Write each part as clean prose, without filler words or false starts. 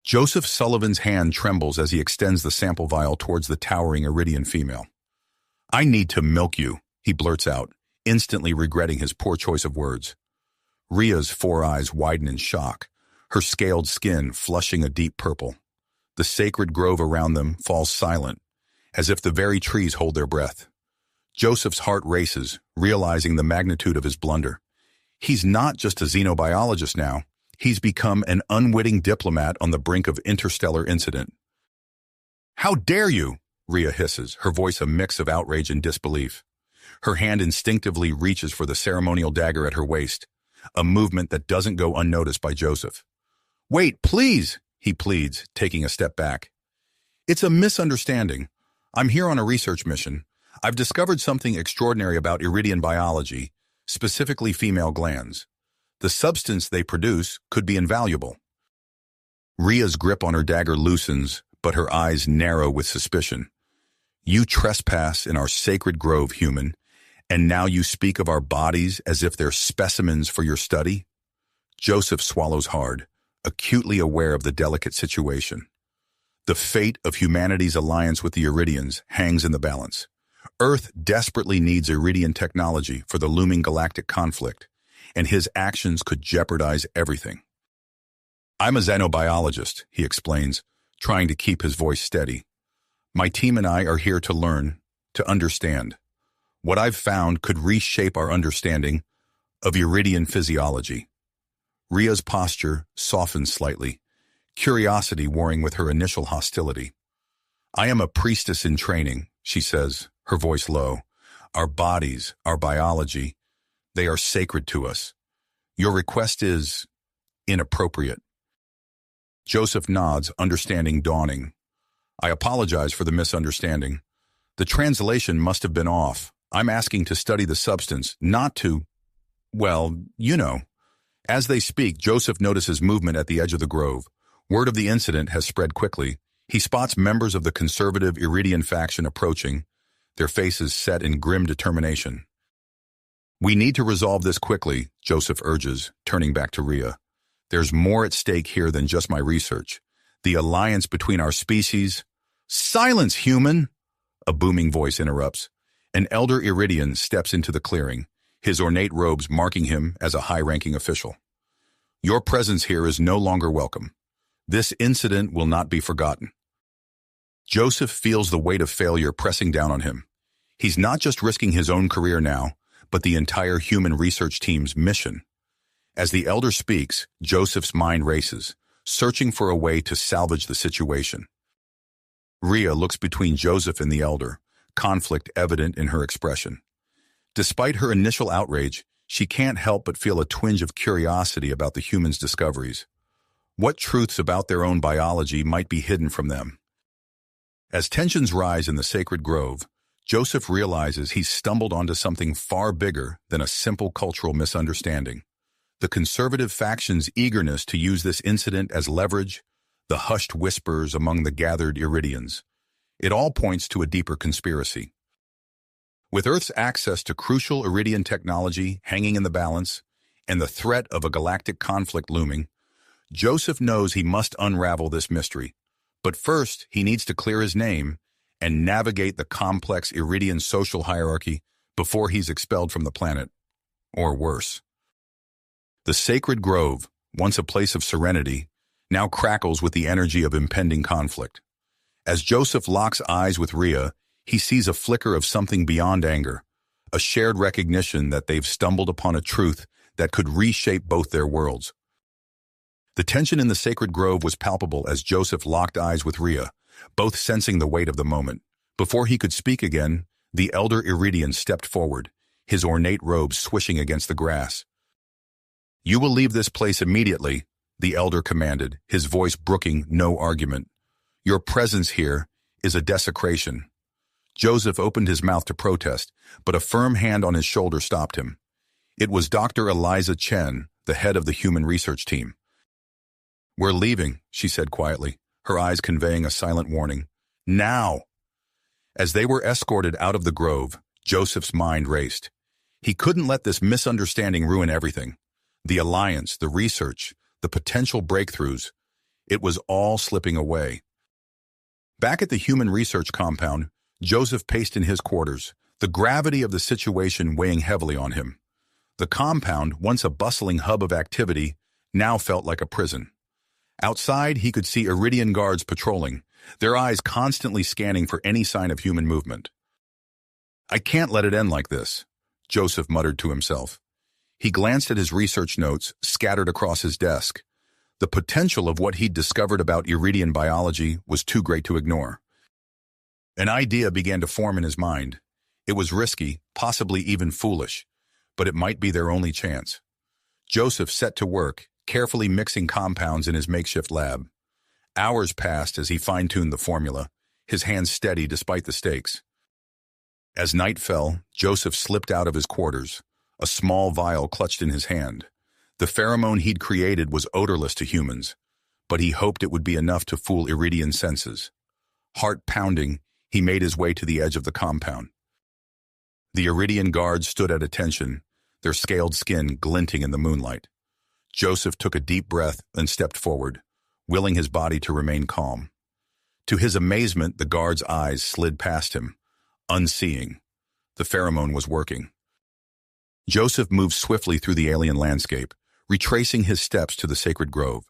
Joseph Sullivan's hand trembles as he extends the sample vial towards the towering Iridian female. "I need to milk you," he blurts out, instantly regretting his poor choice of words. Rhea's four eyes widen in shock, her scaled skin flushing a deep purple. The sacred grove around them falls silent, as if the very trees hold their breath. Joseph's heart races, realizing the magnitude of his blunder. He's not just a xenobiologist now. He's become an unwitting diplomat on the brink of interstellar incident. "How dare you?" Rhea hisses, her voice a mix of outrage and disbelief. Her hand instinctively reaches for the ceremonial dagger at her waist, a movement that doesn't go unnoticed by Joseph. "Wait, please," he pleads, taking a step back. "It's a misunderstanding. I'm here on a research mission. I've discovered something extraordinary about Iridian biology, specifically female glands. The substance they produce could be invaluable." Rhea's grip on her dagger loosens, but her eyes narrow with suspicion. "You trespass in our sacred grove, human, and now you speak of our bodies as if they're specimens for your study?" Joseph swallows hard, acutely aware of the delicate situation. The fate of humanity's alliance with the Iridians hangs in the balance. Earth desperately needs Iridian technology for the looming galactic conflict, and his actions could jeopardize everything. "I'm a xenobiologist," he explains, trying to keep his voice steady. "My team and I are here to learn, to understand. What I've found could reshape our understanding of Iridian physiology." Rhea's posture softens slightly, curiosity warring with her initial hostility. "I am a priestess in training," she says, her voice low. "Our bodies, our biology, they are sacred to us. Your request is inappropriate." Joseph nods, understanding dawning. "I apologize for the misunderstanding. The translation must have been off. I'm asking to study the substance, not to, well, you know." As they speak, Joseph notices movement at the edge of the grove. Word of the incident has spread quickly. He spots members of the conservative Iridian faction approaching, their faces set in grim determination. "We need to resolve this quickly," Joseph urges, turning back to Rhea. "There's more at stake here than just my research. The alliance between our species—" "Silence, human!" a booming voice interrupts. An elder Iridian steps into the clearing, his ornate robes marking him as a high-ranking official. "Your presence here is no longer welcome. This incident will not be forgotten." Joseph feels the weight of failure pressing down on him. He's not just risking his own career now, but the entire human research team's mission. As the elder speaks, Joseph's mind races, searching for a way to salvage the situation. Rhea looks between Joseph and the elder, conflict evident in her expression. Despite her initial outrage, she can't help but feel a twinge of curiosity about the humans' discoveries. What truths about their own biology might be hidden from them? As tensions rise in the sacred grove, Joseph realizes he's stumbled onto something far bigger than a simple cultural misunderstanding. The conservative faction's eagerness to use this incident as leverage, the hushed whispers among the gathered Iridians. It all points to a deeper conspiracy. With Earth's access to crucial Iridian technology hanging in the balance, and the threat of a galactic conflict looming, Joseph knows he must unravel this mystery. But first, he needs to clear his name and navigate the complex Iridian social hierarchy before he's expelled from the planet. Or worse. The sacred grove, once a place of serenity, now crackles with the energy of impending conflict. As Joseph locks eyes with Rhea, he sees a flicker of something beyond anger, a shared recognition that they've stumbled upon a truth that could reshape both their worlds. The tension in the sacred grove was palpable as Joseph locked eyes with Rhea, both sensing the weight of the moment. Before he could speak again, the elder Iridian stepped forward, his ornate robes swishing against the grass. "You will leave this place immediately," the elder commanded, his voice brooking no argument. "Your presence here is a desecration." Joseph opened his mouth to protest, but a firm hand on his shoulder stopped him. It was Dr. Eliza Chen, the head of the human research team. "We're leaving," she said quietly, her eyes conveying a silent warning. "Now!" As they were escorted out of the grove, Joseph's mind raced. He couldn't let this misunderstanding ruin everything. The alliance, the research, the potential breakthroughs. It was all slipping away. Back at the human research compound, Joseph paced in his quarters, the gravity of the situation weighing heavily on him. The compound, once a bustling hub of activity, now felt like a prison. Outside, he could see Iridian guards patrolling, their eyes constantly scanning for any sign of human movement. "I can't let it end like this," Joseph muttered to himself. He glanced at his research notes scattered across his desk. The potential of what he'd discovered about Iridian biology was too great to ignore. An idea began to form in his mind. It was risky, possibly even foolish, but it might be their only chance. Joseph set to work, carefully mixing compounds in his makeshift lab. Hours passed as he fine-tuned the formula, his hands steady despite the stakes. As night fell, Joseph slipped out of his quarters, a small vial clutched in his hand. The pheromone he'd created was odorless to humans, but he hoped it would be enough to fool Iridian senses. Heart pounding, he made his way to the edge of the compound. The Iridian guards stood at attention, their scaled skin glinting in the moonlight. Joseph took a deep breath and stepped forward, willing his body to remain calm. To his amazement, the guard's eyes slid past him, unseeing. The pheromone was working. Joseph moved swiftly through the alien landscape, retracing his steps to the sacred grove.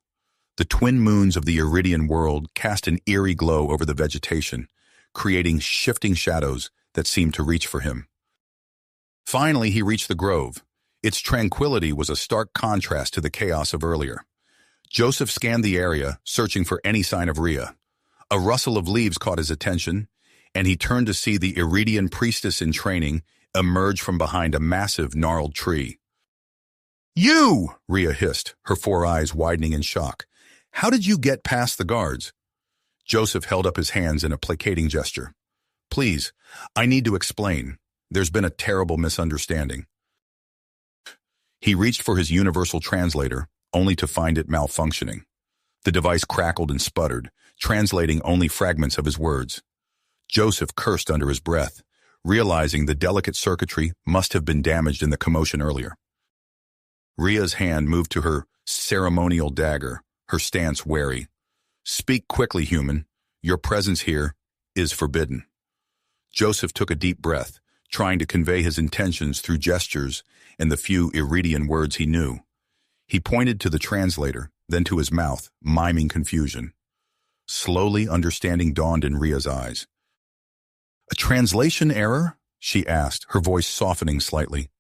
The twin moons of the Iridian world cast an eerie glow over the vegetation, creating shifting shadows that seemed to reach for him. Finally, he reached the grove. Its tranquility was a stark contrast to the chaos of earlier. Joseph scanned the area, searching for any sign of Rhea. A rustle of leaves caught his attention, and he turned to see the Iridian priestess in training emerge from behind a massive, gnarled tree. "You!" Rhea hissed, her four eyes widening in shock. "How did you get past the guards?" Joseph held up his hands in a placating gesture. "Please, I need to explain. There's been a terrible misunderstanding." He reached for his universal translator, only to find it malfunctioning. The device crackled and sputtered, translating only fragments of his words. Joseph cursed under his breath, realizing the delicate circuitry must have been damaged in the commotion earlier. Rhea's hand moved to her ceremonial dagger, her stance wary. "Speak quickly, human. Your presence here is forbidden." Joseph took a deep breath, trying to convey his intentions through gestures and the few Iridian words he knew. He pointed to the translator, then to his mouth, miming confusion. Slowly, understanding dawned in Rhea's eyes. "A translation error?" she asked, her voice softening slightly.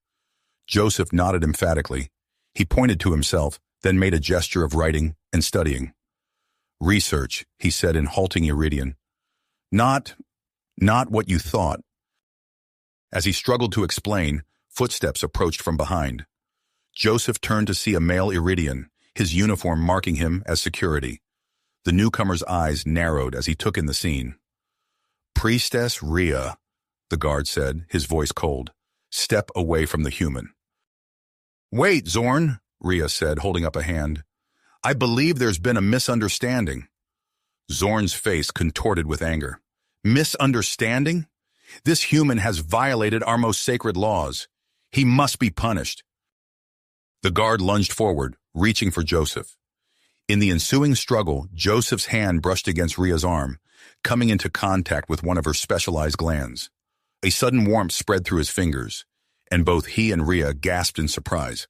Joseph nodded emphatically. He pointed to himself, then made a gesture of writing and studying. "Research," he said in halting Iridian. Not what you thought." As he struggled to explain, footsteps approached from behind. Joseph turned to see a male Iridian, his uniform marking him as security. The newcomer's eyes narrowed as he took in the scene. "Priestess Rhea," the guard said, his voice cold. "Step away from the human." "Wait, Zorn," Rhea said, holding up a hand. "I believe there's been a misunderstanding." Zorn's face contorted with anger. "Misunderstanding? This human has violated our most sacred laws. He must be punished." The guard lunged forward, reaching for Joseph. In the ensuing struggle, Joseph's hand brushed against Rhea's arm, coming into contact with one of her specialized glands. A sudden warmth spread through his fingers, and both he and Rhea gasped in surprise.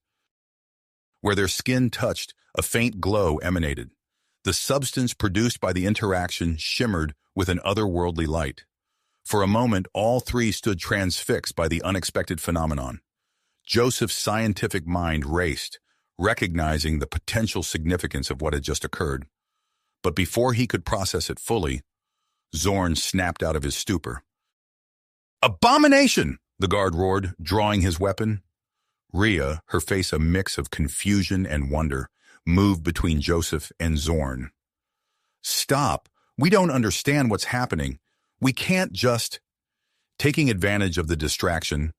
Where their skin touched, a faint glow emanated. The substance produced by the interaction shimmered with an otherworldly light. For a moment, all three stood transfixed by the unexpected phenomenon. Joseph's scientific mind raced, recognizing the potential significance of what had just occurred. But before he could process it fully, Zorn snapped out of his stupor. "Abomination!" the guard roared, drawing his weapon. Rhea, her face a mix of confusion and wonder, moved between Joseph and Zorn. "Stop! We don't understand what's happening. We can't just—" Taking advantage of the distraction,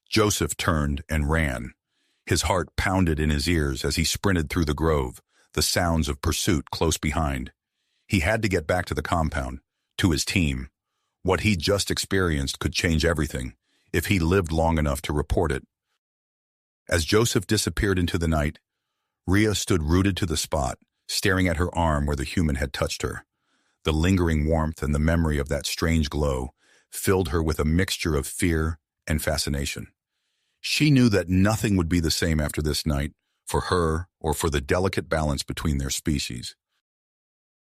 Joseph turned and ran. His heart pounded in his ears as he sprinted through the grove, the sounds of pursuit close behind. He had to get back to the compound, to his team. What he'd just experienced could change everything, if he lived long enough to report it. As Joseph disappeared into the night, Rhea stood rooted to the spot, staring at her arm where the human had touched her. The lingering warmth and the memory of that strange glow filled her with a mixture of fear and fascination. She knew that nothing would be the same after this night, for her or for the delicate balance between their species.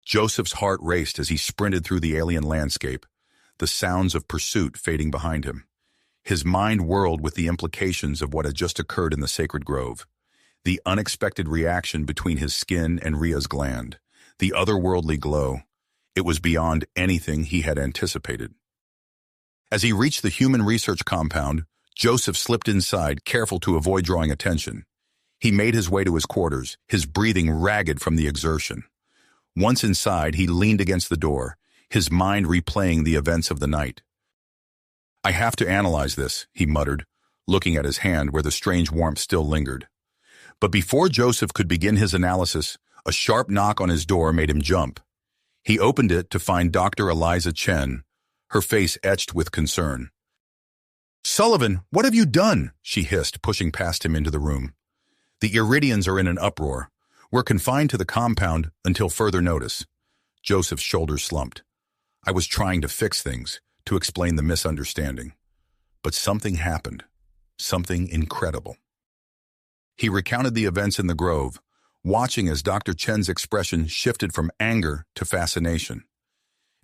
Joseph's heart raced as he sprinted through the alien landscape, the sounds of pursuit fading behind him. His mind whirled with the implications of what had just occurred in the sacred grove. The unexpected reaction between his skin and Rhea's gland, the otherworldly glow. It was beyond anything he had anticipated. As he reached the human research compound, Joseph slipped inside, careful to avoid drawing attention. He made his way to his quarters, his breathing ragged from the exertion. Once inside, he leaned against the door, his mind replaying the events of the night. "I have to analyze this," he muttered, looking at his hand where the strange warmth still lingered. But before Joseph could begin his analysis, a sharp knock on his door made him jump. He opened it to find Dr. Eliza Chen, her face etched with concern. "Sullivan, what have you done?" she hissed, pushing past him into the room. "The Iridians are in an uproar. We're confined to the compound until further notice." Joseph's shoulders slumped. "I was trying to fix things, to explain the misunderstanding. But something happened. Something incredible." He recounted the events in the grove, watching as Dr. Chen's expression shifted from anger to fascination.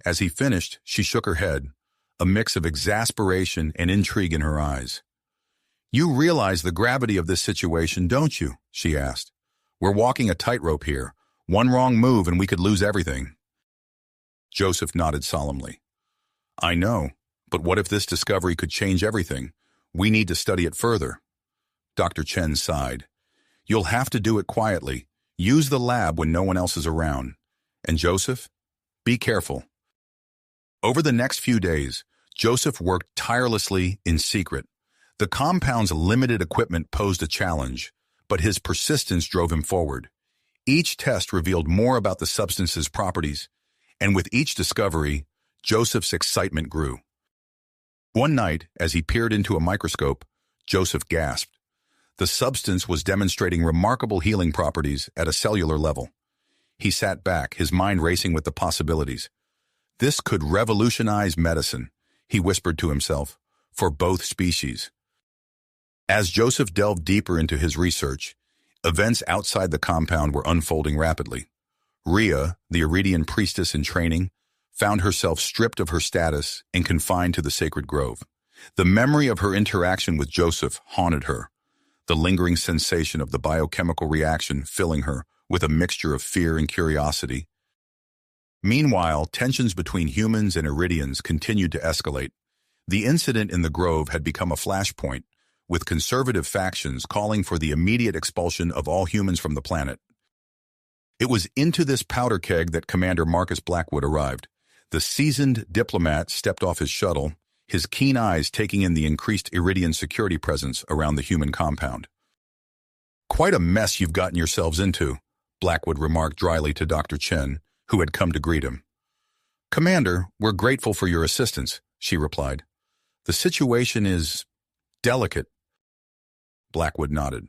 As he finished, she shook her head, a mix of exasperation and intrigue in her eyes. "You realize the gravity of this situation, don't you?" she asked. "We're walking a tightrope here. One wrong move and we could lose everything." Joseph nodded solemnly. "I know, but what if this discovery could change everything? We need to study it further." Dr. Chen sighed. "You'll have to do it quietly. Use the lab when no one else is around. And Joseph, be careful." Over the next few days, Joseph worked tirelessly in secret. The compound's limited equipment posed a challenge, but his persistence drove him forward. Each test revealed more about the substance's properties, and with each discovery, Joseph's excitement grew. One night, as he peered into a microscope, Joseph gasped. The substance was demonstrating remarkable healing properties at a cellular level. He sat back, his mind racing with the possibilities. "This could revolutionize medicine," he whispered to himself, "for both species." As Joseph delved deeper into his research, events outside the compound were unfolding rapidly. Rhea, the Iridian priestess in training, found herself stripped of her status and confined to the sacred grove. The memory of her interaction with Joseph haunted her, the lingering sensation of the biochemical reaction filling her with a mixture of fear and curiosity. Meanwhile, tensions between humans and Iridians continued to escalate. The incident in the grove had become a flashpoint, with conservative factions calling for the immediate expulsion of all humans from the planet. It was into this powder keg that Commander Marcus Blackwood arrived. The seasoned diplomat stepped off his shuttle, his keen eyes taking in the increased Iridian security presence around the human compound. "Quite a mess you've gotten yourselves into," Blackwood remarked dryly to Dr. Chen, who had come to greet him. "Commander, we're grateful for your assistance," she replied. "The situation is delicate." Blackwood nodded.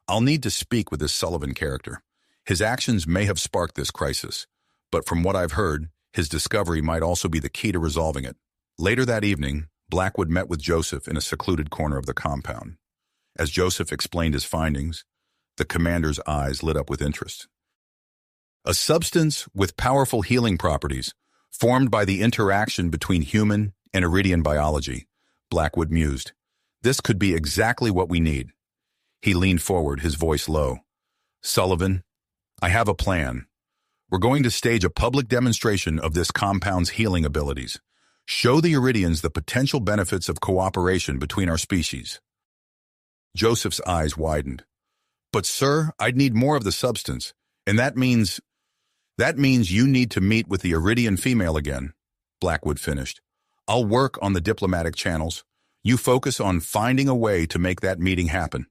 "I'll need to speak with this Sullivan character. His actions may have sparked this crisis, but from what I've heard, his discovery might also be the key to resolving it." Later that evening, Blackwood met with Joseph in a secluded corner of the compound. As Joseph explained his findings, the commander's eyes lit up with interest. "A substance with powerful healing properties, formed by the interaction between human and Iridian biology," Blackwood mused. "This could be exactly what we need." He leaned forward, his voice low. "Sullivan, I have a plan. We're going to stage a public demonstration of this compound's healing abilities. Show the Iridians the potential benefits of cooperation between our species." Joseph's eyes widened. "But sir, I'd need more of the substance, and that means you need to meet with the Iridian female again," Blackwood finished. "I'll work on the diplomatic channels. You focus on finding a way to make that meeting happen."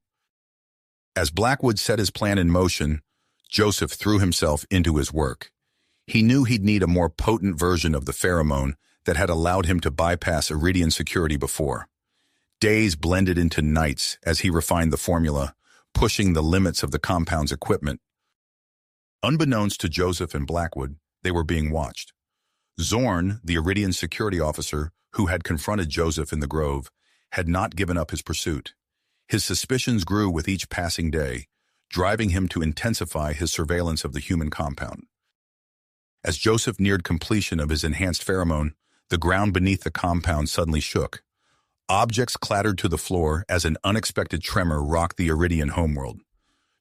As Blackwood set his plan in motion, Joseph threw himself into his work. He knew he'd need a more potent version of the pheromone that had allowed him to bypass Iridian security before. Days blended into nights as he refined the formula, pushing the limits of the compound's equipment. Unbeknownst to Joseph and Blackwood, they were being watched. Zorn, the Iridian security officer who had confronted Joseph in the grove, had not given up his pursuit. His suspicions grew with each passing day, driving him to intensify his surveillance of the human compound. As Joseph neared completion of his enhanced pheromone, the ground beneath the compound suddenly shook. Objects clattered to the floor as an unexpected tremor rocked the Iridian homeworld.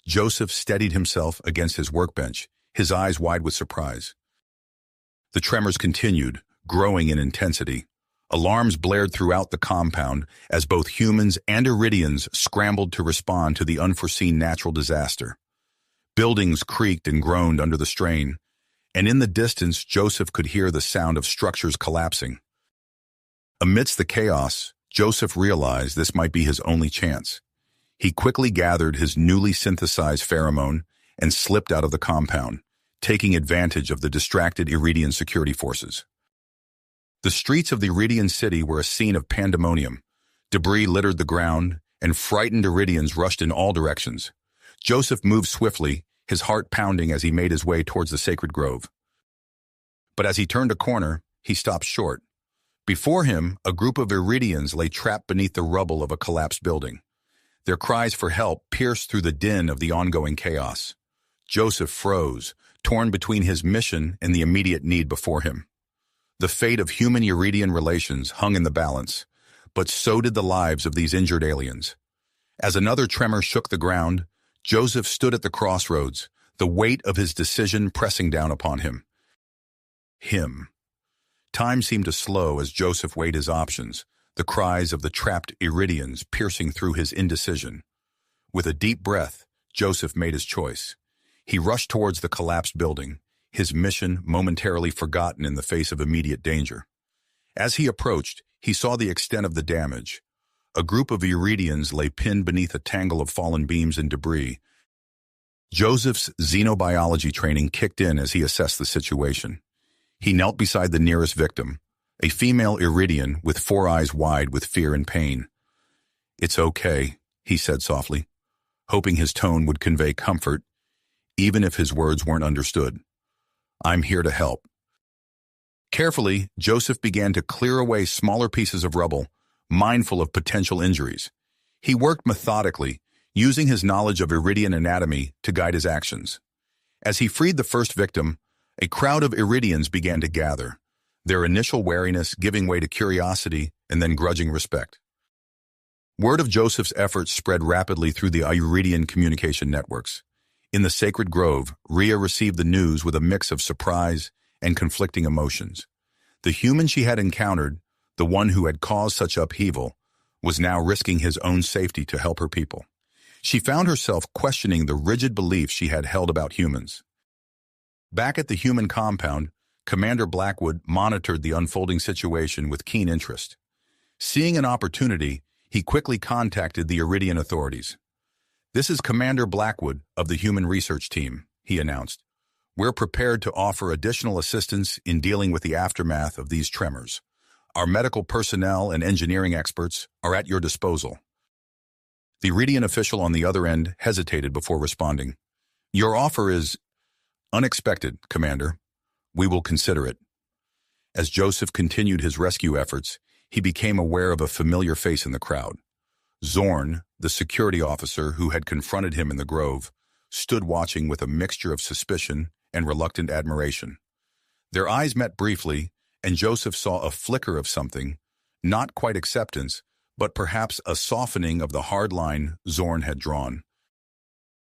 Joseph steadied himself against his workbench, his eyes wide with surprise. The tremors continued, growing in intensity. Alarms blared throughout the compound as both humans and Iridians scrambled to respond to the unforeseen natural disaster. Buildings creaked and groaned under the strain, and in the distance Joseph could hear the sound of structures collapsing. Amidst the chaos, Joseph realized this might be his only chance. He quickly gathered his newly synthesized pheromone and slipped out of the compound, taking advantage of the distracted Iridian security forces. The streets of the Iridian city were a scene of pandemonium. Debris littered the ground, and frightened Iridians rushed in all directions. Joseph moved swiftly, his heart pounding as he made his way towards the sacred grove. But as he turned a corner, he stopped short. Before him, a group of Iridians lay trapped beneath the rubble of a collapsed building. Their cries for help pierced through the din of the ongoing chaos. Joseph froze, torn between his mission and the immediate need before him. The fate of human-Iridian relations hung in the balance, but so did the lives of these injured aliens. As another tremor shook the ground, Joseph stood at the crossroads, the weight of his decision pressing down upon him. Time seemed to slow as Joseph weighed his options, the cries of the trapped Iridians piercing through his indecision. With a deep breath, Joseph made his choice. He rushed towards the collapsed building, his mission momentarily forgotten in the face of immediate danger. As he approached, he saw the extent of the damage. A group of Iridians lay pinned beneath a tangle of fallen beams and debris. Joseph's xenobiology training kicked in as he assessed the situation. He knelt beside the nearest victim, a female Iridian with 4 eyes wide with fear and pain. "It's okay," he said softly, hoping his tone would convey comfort, even if his words weren't understood. "I'm here to help." Carefully, Joseph began to clear away smaller pieces of rubble, mindful of potential injuries. He worked methodically, using his knowledge of Iridian anatomy to guide his actions. As he freed the first victim, a crowd of Iridians began to gather, their initial wariness giving way to curiosity and then grudging respect. Word of Joseph's efforts spread rapidly through the Iridian communication networks. In the sacred grove, Rhea received the news with a mix of surprise and conflicting emotions. The human she had encountered, the one who had caused such upheaval, was now risking his own safety to help her people. She found herself questioning the rigid beliefs she had held about humans. Back at the human compound, Commander Blackwood monitored the unfolding situation with keen interest. Seeing an opportunity, he quickly contacted the Iridian authorities. "This is Commander Blackwood of the Human Research Team," he announced. "We're prepared to offer additional assistance in dealing with the aftermath of these tremors. Our medical personnel and engineering experts are at your disposal." The Iridian official on the other end hesitated before responding. "Your offer is unexpected, Commander. We will consider it." As Joseph continued his rescue efforts, he became aware of a familiar face in the crowd. Zorn, the security officer who had confronted him in the grove, stood watching with a mixture of suspicion and reluctant admiration. Their eyes met briefly, and Joseph saw a flicker of something, not quite acceptance, but perhaps a softening of the hard line Zorn had drawn.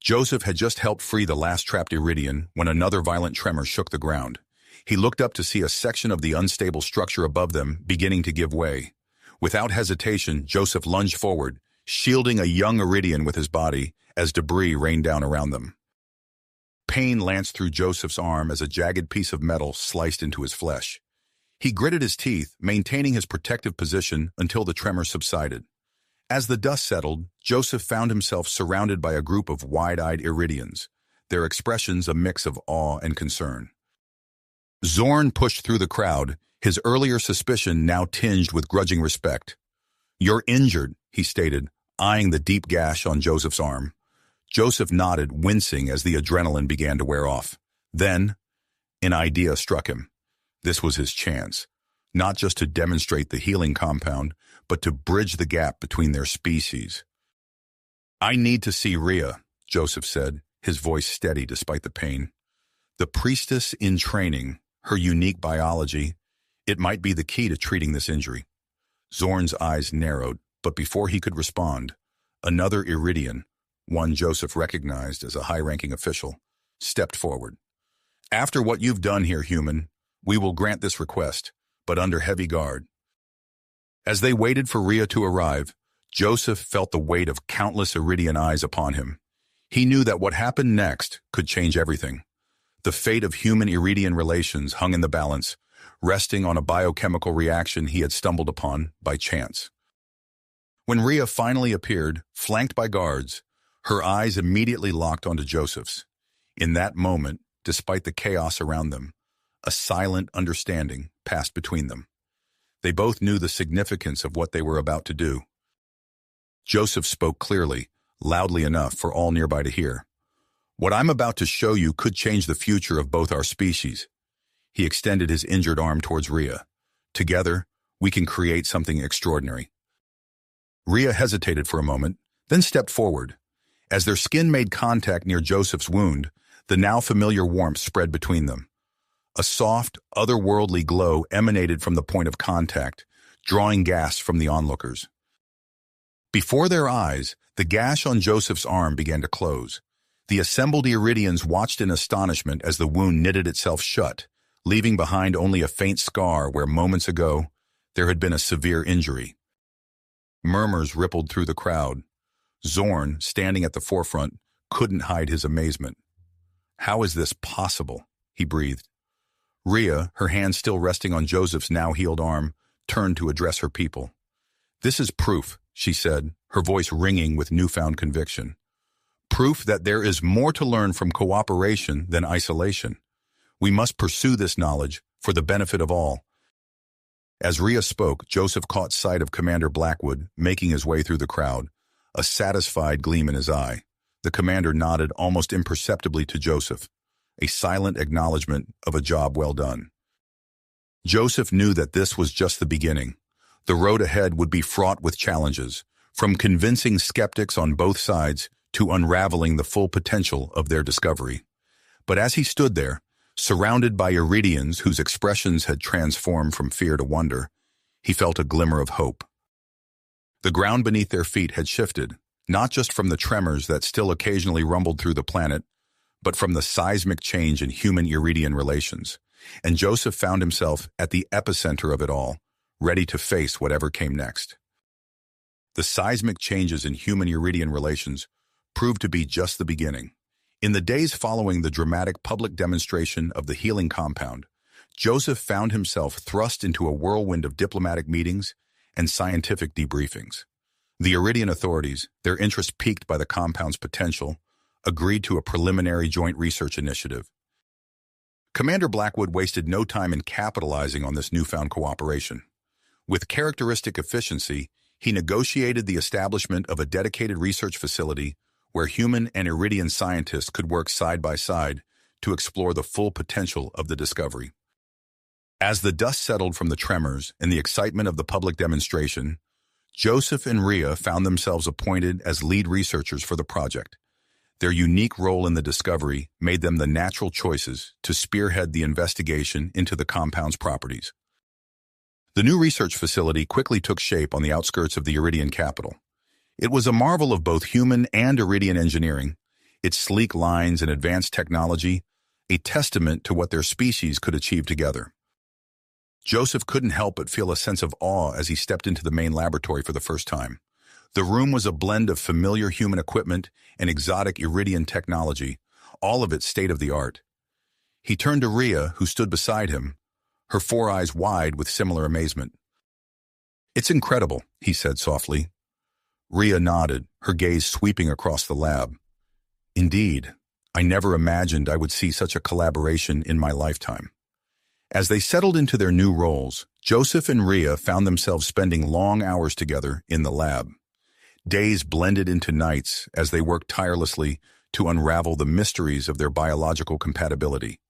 Joseph had just helped free the last trapped Iridian when another violent tremor shook the ground. He looked up to see a section of the unstable structure above them beginning to give way. Without hesitation, Joseph lunged forward, shielding a young Iridian with his body as debris rained down around them. Pain lanced through Joseph's arm as a jagged piece of metal sliced into his flesh. He gritted his teeth, maintaining his protective position until the tremor subsided. As the dust settled, Joseph found himself surrounded by a group of wide-eyed Iridians, their expressions a mix of awe and concern. Zorn pushed through the crowd, his earlier suspicion now tinged with grudging respect. "You're injured," he stated, eyeing the deep gash on Joseph's arm. Joseph nodded, wincing as the adrenaline began to wear off. Then, an idea struck him. This was his chance, not just to demonstrate the healing compound, but to bridge the gap between their species. "I need to see Rhea," Joseph said, his voice steady despite the pain. "The priestess in training, her unique biology, it might be the key to treating this injury." Zorn's eyes narrowed, but before he could respond, another Iridian, one Joseph recognized as a high-ranking official, stepped forward. "After what you've done here, human, we will grant this request, but under heavy guard." As they waited for Rhea to arrive, Joseph felt the weight of countless Iridian eyes upon him. He knew that what happened next could change everything. The fate of human-Iridian relations hung in the balance, resting on a biochemical reaction he had stumbled upon by chance. When Rhea finally appeared, flanked by guards, her eyes immediately locked onto Joseph's. In that moment, despite the chaos around them, a silent understanding passed between them. They both knew the significance of what they were about to do. Joseph spoke clearly, loudly enough for all nearby to hear. "What I'm about to show you could change the future of both our species." He extended his injured arm towards Rhea. "Together, we can create something extraordinary." Rhea hesitated for a moment, then stepped forward. As their skin made contact near Joseph's wound, the now familiar warmth spread between them. A soft, otherworldly glow emanated from the point of contact, drawing gasps from the onlookers. Before their eyes, the gash on Joseph's arm began to close. The assembled Iridians watched in astonishment as the wound knitted itself shut, leaving behind only a faint scar where moments ago there had been a severe injury. Murmurs rippled through the crowd. Zorn, standing at the forefront, couldn't hide his amazement. "How is this possible?" he breathed. Rhea, her hand still resting on Joseph's now healed arm, turned to address her people. "This is proof," she said, her voice ringing with newfound conviction. "Proof that there is more to learn from cooperation than isolation. We must pursue this knowledge for the benefit of all." As Rhea spoke, Joseph caught sight of Commander Blackwood making his way through the crowd, a satisfied gleam in his eye. The commander nodded almost imperceptibly to Joseph, a silent acknowledgement of a job well done. Joseph knew that this was just the beginning. The road ahead would be fraught with challenges, from convincing skeptics on both sides to unraveling the full potential of their discovery. But as he stood there, surrounded by Iridians whose expressions had transformed from fear to wonder, he felt a glimmer of hope. The ground beneath their feet had shifted, not just from the tremors that still occasionally rumbled through the planet, but from the seismic change in human-Iridian relations, and Joseph found himself at the epicenter of it all, ready to face whatever came next. The seismic changes in human-Iridian relations proved to be just the beginning. In the days following the dramatic public demonstration of the healing compound, Joseph found himself thrust into a whirlwind of diplomatic meetings and scientific debriefings. The Iridian authorities, their interest piqued by the compound's potential, agreed to a preliminary joint research initiative. Commander Blackwood wasted no time in capitalizing on this newfound cooperation. With characteristic efficiency, he negotiated the establishment of a dedicated research facility where human and Iridian scientists could work side by side to explore the full potential of the discovery. As the dust settled from the tremors and the excitement of the public demonstration, Joseph and Rhea found themselves appointed as lead researchers for the project. Their unique role in the discovery made them the natural choices to spearhead the investigation into the compound's properties. The new research facility quickly took shape on the outskirts of the Iridian capital. It was a marvel of both human and Iridian engineering, its sleek lines and advanced technology, a testament to what their species could achieve together. Joseph couldn't help but feel a sense of awe as he stepped into the main laboratory for the first time. The room was a blend of familiar human equipment and exotic Iridian technology, all of it state-of-the-art. He turned to Rhea, who stood beside him, her four eyes wide with similar amazement. "It's incredible," he said softly. Rhea nodded, her gaze sweeping across the lab. "Indeed, I never imagined I would see such a collaboration in my lifetime." As they settled into their new roles, Joseph and Rhea found themselves spending long hours together in the lab. Days blended into nights as they worked tirelessly to unravel the mysteries of their biological compatibility.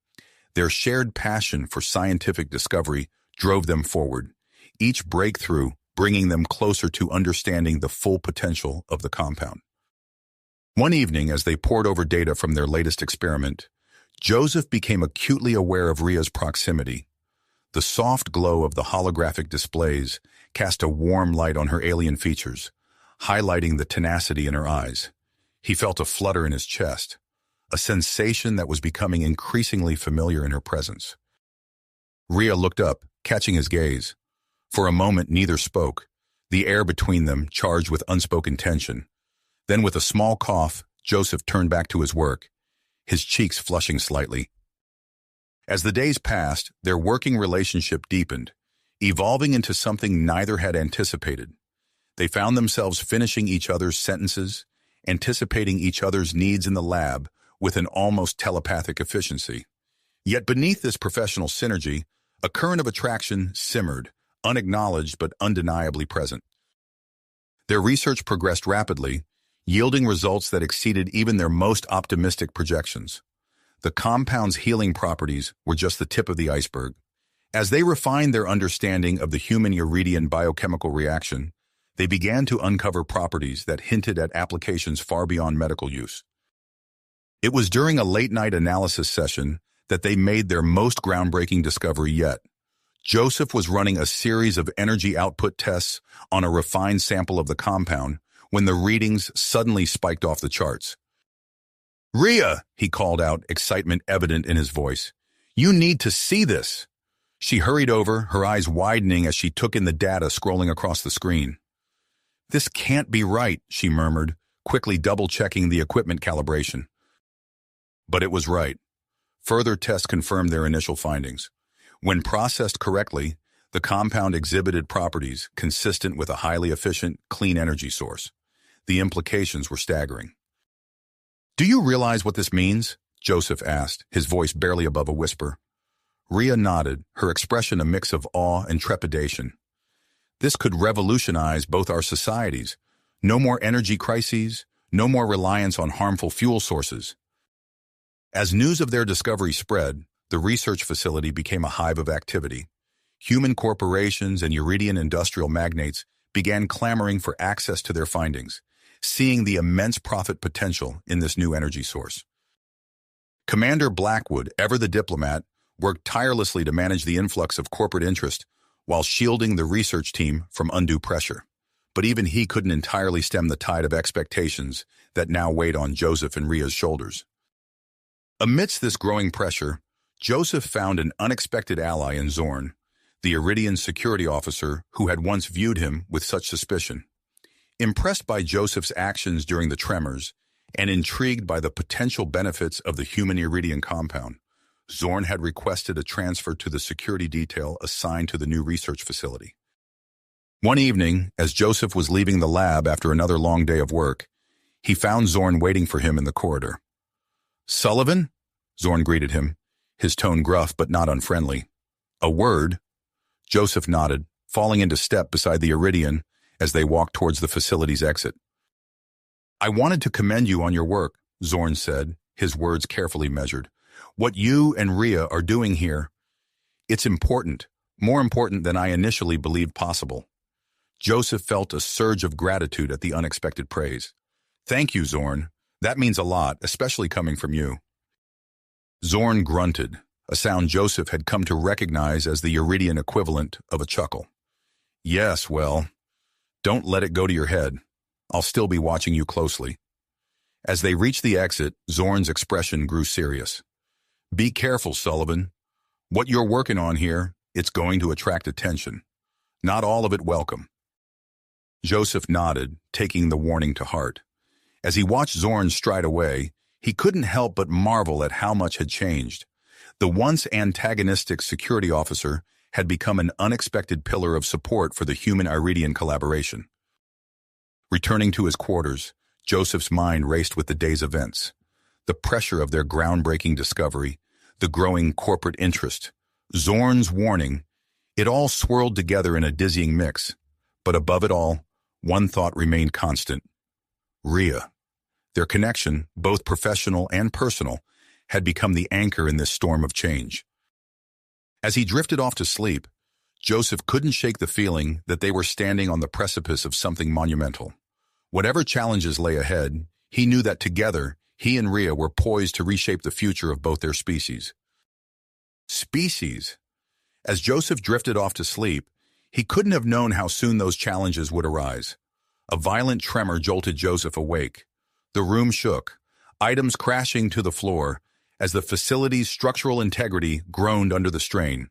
Their shared passion for scientific discovery drove them forward, each breakthrough bringing them closer to understanding the full potential of the compound. One evening, as they pored over data from their latest experiment, Joseph became acutely aware of Ria's proximity. The soft glow of the holographic displays cast a warm light on her alien features, highlighting the tenacity in her eyes. He felt a flutter in his chest, a sensation that was becoming increasingly familiar in her presence. Ria looked up, catching his gaze. For a moment, neither spoke, the air between them charged with unspoken tension. Then, with a small cough, Joseph turned back to his work, his cheeks flushing slightly. As the days passed, their working relationship deepened, evolving into something neither had anticipated. They found themselves finishing each other's sentences, anticipating each other's needs in the lab with an almost telepathic efficiency. Yet beneath this professional synergy, a current of attraction simmered, unacknowledged but undeniably present. Their research progressed rapidly, yielding results that exceeded even their most optimistic projections. The compound's healing properties were just the tip of the iceberg. As they refined their understanding of the human-iridian biochemical reaction, they began to uncover properties that hinted at applications far beyond medical use. It was during a late-night analysis session that they made their most groundbreaking discovery yet. Joseph was running a series of energy output tests on a refined sample of the compound when the readings suddenly spiked off the charts. "Ria," he called out, excitement evident in his voice. "You need to see this." She hurried over, her eyes widening as she took in the data scrolling across the screen. "This can't be right," she murmured, quickly double-checking the equipment calibration. But it was right. Further tests confirmed their initial findings. When processed correctly, the compound exhibited properties consistent with a highly efficient, clean energy source. The implications were staggering. "Do you realize what this means?" Joseph asked, his voice barely above a whisper. Ria nodded, her expression a mix of awe and trepidation. "This could revolutionize both our societies. No more energy crises, no more reliance on harmful fuel sources." As news of their discovery spread, the research facility became a hive of activity. Human corporations and Iridian industrial magnates began clamoring for access to their findings, seeing the immense profit potential in this new energy source. Commander Blackwood, ever the diplomat, worked tirelessly to manage the influx of corporate interest while shielding the research team from undue pressure. But even he couldn't entirely stem the tide of expectations that now weighed on Joseph and Ria's shoulders. Amidst this growing pressure, Joseph found an unexpected ally in Zorn, the Iridian security officer who had once viewed him with such suspicion. Impressed by Joseph's actions during the tremors and intrigued by the potential benefits of the human Iridian compound, Zorn had requested a transfer to the security detail assigned to the new research facility. One evening, as Joseph was leaving the lab after another long day of work, he found Zorn waiting for him in the corridor. "Sullivan?" Zorn greeted him, his tone gruff but not unfriendly. "A word?" Joseph nodded, falling into step beside the Iridian as they walked towards the facility's exit. "I wanted to commend you on your work," Zorn said, his words carefully measured. "What you and Ria are doing here, it's important, more important than I initially believed possible." Joseph felt a surge of gratitude at the unexpected praise. "Thank you, Zorn. That means a lot, especially coming from you." Zorn grunted, a sound Joseph had come to recognize as the Iridian equivalent of a chuckle. "Yes, well, don't let it go to your head. I'll still be watching you closely." As they reached the exit, Zorn's expression grew serious. "Be careful, Sullivan. What you're working on here, it's going to attract attention. Not all of it welcome." Joseph nodded, taking the warning to heart. As he watched Zorn stride away, he couldn't help but marvel at how much had changed. The once antagonistic security officer had become an unexpected pillar of support for the human-Iridian collaboration. Returning to his quarters, Joseph's mind raced with the day's events. The pressure of their groundbreaking discovery, the growing corporate interest, Zorn's warning, it all swirled together in a dizzying mix. But above it all, one thought remained constant. Ria. Their connection, both professional and personal, had become the anchor in this storm of change. As he drifted off to sleep, Joseph couldn't shake the feeling that they were standing on the precipice of something monumental. Whatever challenges lay ahead, he knew that together, he and Rhea were poised to reshape the future of both their species. Species? As Joseph drifted off to sleep, he couldn't have known how soon those challenges would arise. A violent tremor jolted Joseph awake. The room shook, items crashing to the floor as the facility's structural integrity groaned under the strain.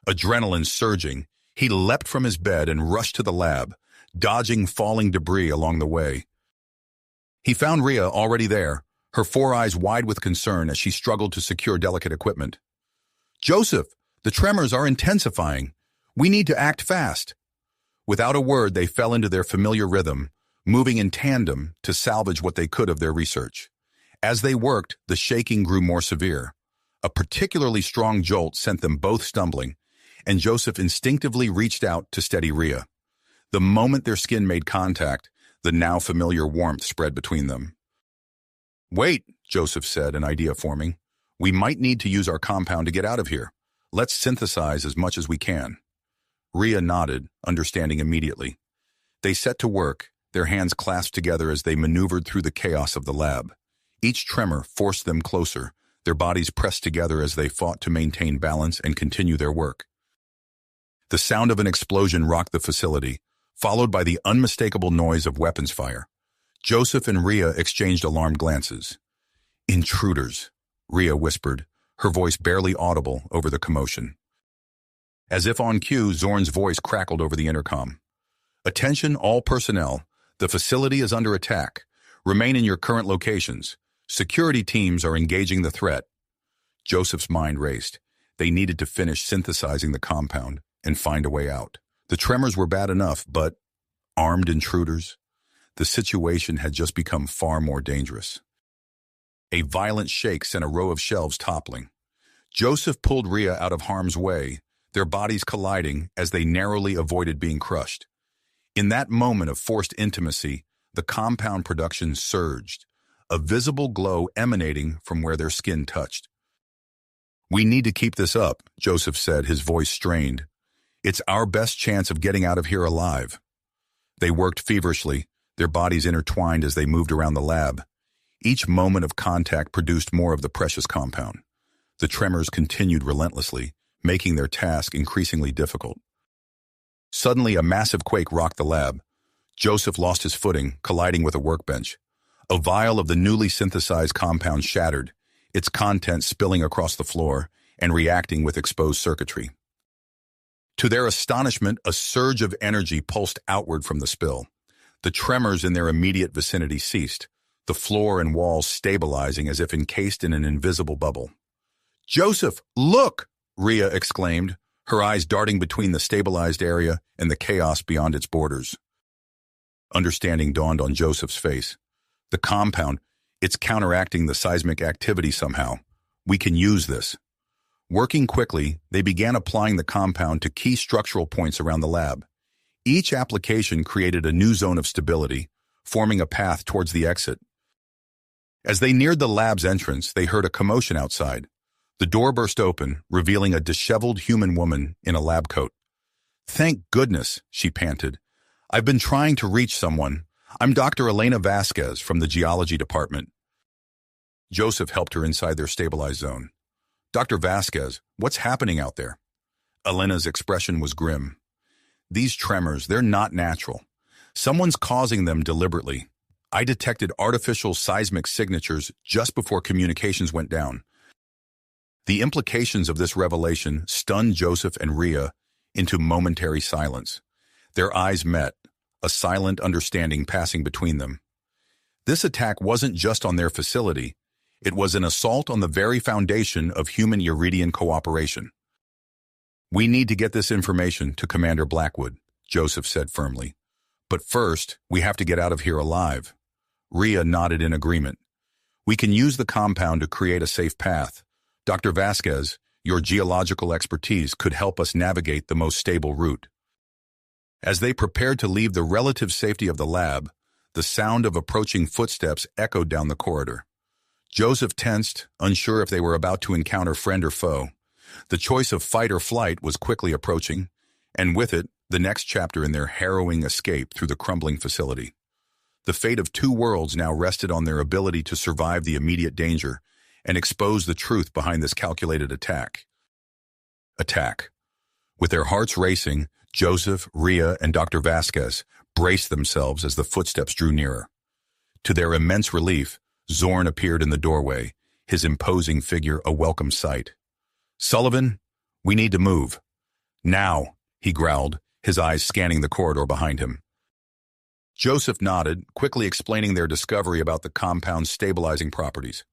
Adrenaline surging, he leapt from his bed and rushed to the lab, dodging falling debris along the way. He found Rhea already there, her four eyes wide with concern as she struggled to secure delicate equipment. "Joseph, the tremors are intensifying. We need to act fast." Without a word, they fell into their familiar rhythm, moving in tandem to salvage what they could of their research. As they worked, the shaking grew more severe. A particularly strong jolt sent them both stumbling, and Joseph instinctively reached out to steady Rhea. The moment their skin made contact, the now familiar warmth spread between them. "Wait," Joseph said, an idea forming. "We might need to use our compound to get out of here. Let's synthesize as much as we can." Rhea nodded, understanding immediately. They set to work, their hands clasped together as they maneuvered through the chaos of the lab. Each tremor forced them closer, their bodies pressed together as they fought to maintain balance and continue their work. The sound of an explosion rocked the facility, followed by the unmistakable noise of weapons fire. Joseph and Rhea exchanged alarmed glances. "Intruders," Rhea whispered, her voice barely audible over the commotion. As if on cue, Zorn's voice crackled over the intercom. "Attention all personnel. The facility is under attack. Remain in your current locations. Security teams are engaging the threat." Joseph's mind raced. They needed to finish synthesizing the compound and find a way out. The tremors were bad enough, but armed intruders? The situation had just become far more dangerous. A violent shake sent a row of shelves toppling. Joseph pulled Rhea out of harm's way, their bodies colliding as they narrowly avoided being crushed. In that moment of forced intimacy, the compound production surged, a visible glow emanating from where their skin touched. "We need to keep this up," Joseph said, his voice strained. "It's our best chance of getting out of here alive." They worked feverishly, their bodies intertwined as they moved around the lab. Each moment of contact produced more of the precious compound. The tremors continued relentlessly, making their task increasingly difficult. Suddenly, a massive quake rocked the lab. Joseph lost his footing, colliding with a workbench. A vial of the newly synthesized compound shattered, its contents spilling across the floor and reacting with exposed circuitry. To their astonishment, a surge of energy pulsed outward from the spill. The tremors in their immediate vicinity ceased, the floor and walls stabilizing as if encased in an invisible bubble. "Joseph, look!" Rhea exclaimed, her eyes darting between the stabilized area and the chaos beyond its borders. Understanding dawned on Joseph's face. "The compound, it's counteracting the seismic activity somehow. We can use this." Working quickly, they began applying the compound to key structural points around the lab. Each application created a new zone of stability, forming a path towards the exit. As they neared the lab's entrance, they heard a commotion outside. The door burst open, revealing a disheveled human woman in a lab coat. "Thank goodness," she panted. "I've been trying to reach someone. I'm Dr. Elena Vasquez from the geology department." Joseph helped her inside their stabilized zone. "Dr. Vasquez, what's happening out there?" Elena's expression was grim. "These tremors, they're not natural. Someone's causing them deliberately. I detected artificial seismic signatures just before communications went down." The implications of this revelation stunned Joseph and Rhea into momentary silence. Their eyes met, a silent understanding passing between them. This attack wasn't just on their facility. It was an assault on the very foundation of human Iridian cooperation. "We need to get this information to Commander Blackwood," Joseph said firmly. "But first, we have to get out of here alive." Rhea nodded in agreement. "We can use the compound to create a safe path. Dr. Vasquez, your geological expertise could help us navigate the most stable route." As they prepared to leave the relative safety of the lab, the sound of approaching footsteps echoed down the corridor. Joseph tensed, unsure if they were about to encounter friend or foe. The choice of fight or flight was quickly approaching, and with it, the next chapter in their harrowing escape through the crumbling facility. The fate of two worlds now rested on their ability to survive the immediate danger and expose the truth behind this calculated attack. With their hearts racing, Joseph, Rhea, and Dr. Vasquez braced themselves as the footsteps drew nearer. To their immense relief, Zorn appeared in the doorway, his imposing figure a welcome sight. "Sullivan, we need to move." "Now," he growled, his eyes scanning the corridor behind him. Joseph nodded, quickly explaining their discovery about the compound's stabilizing properties.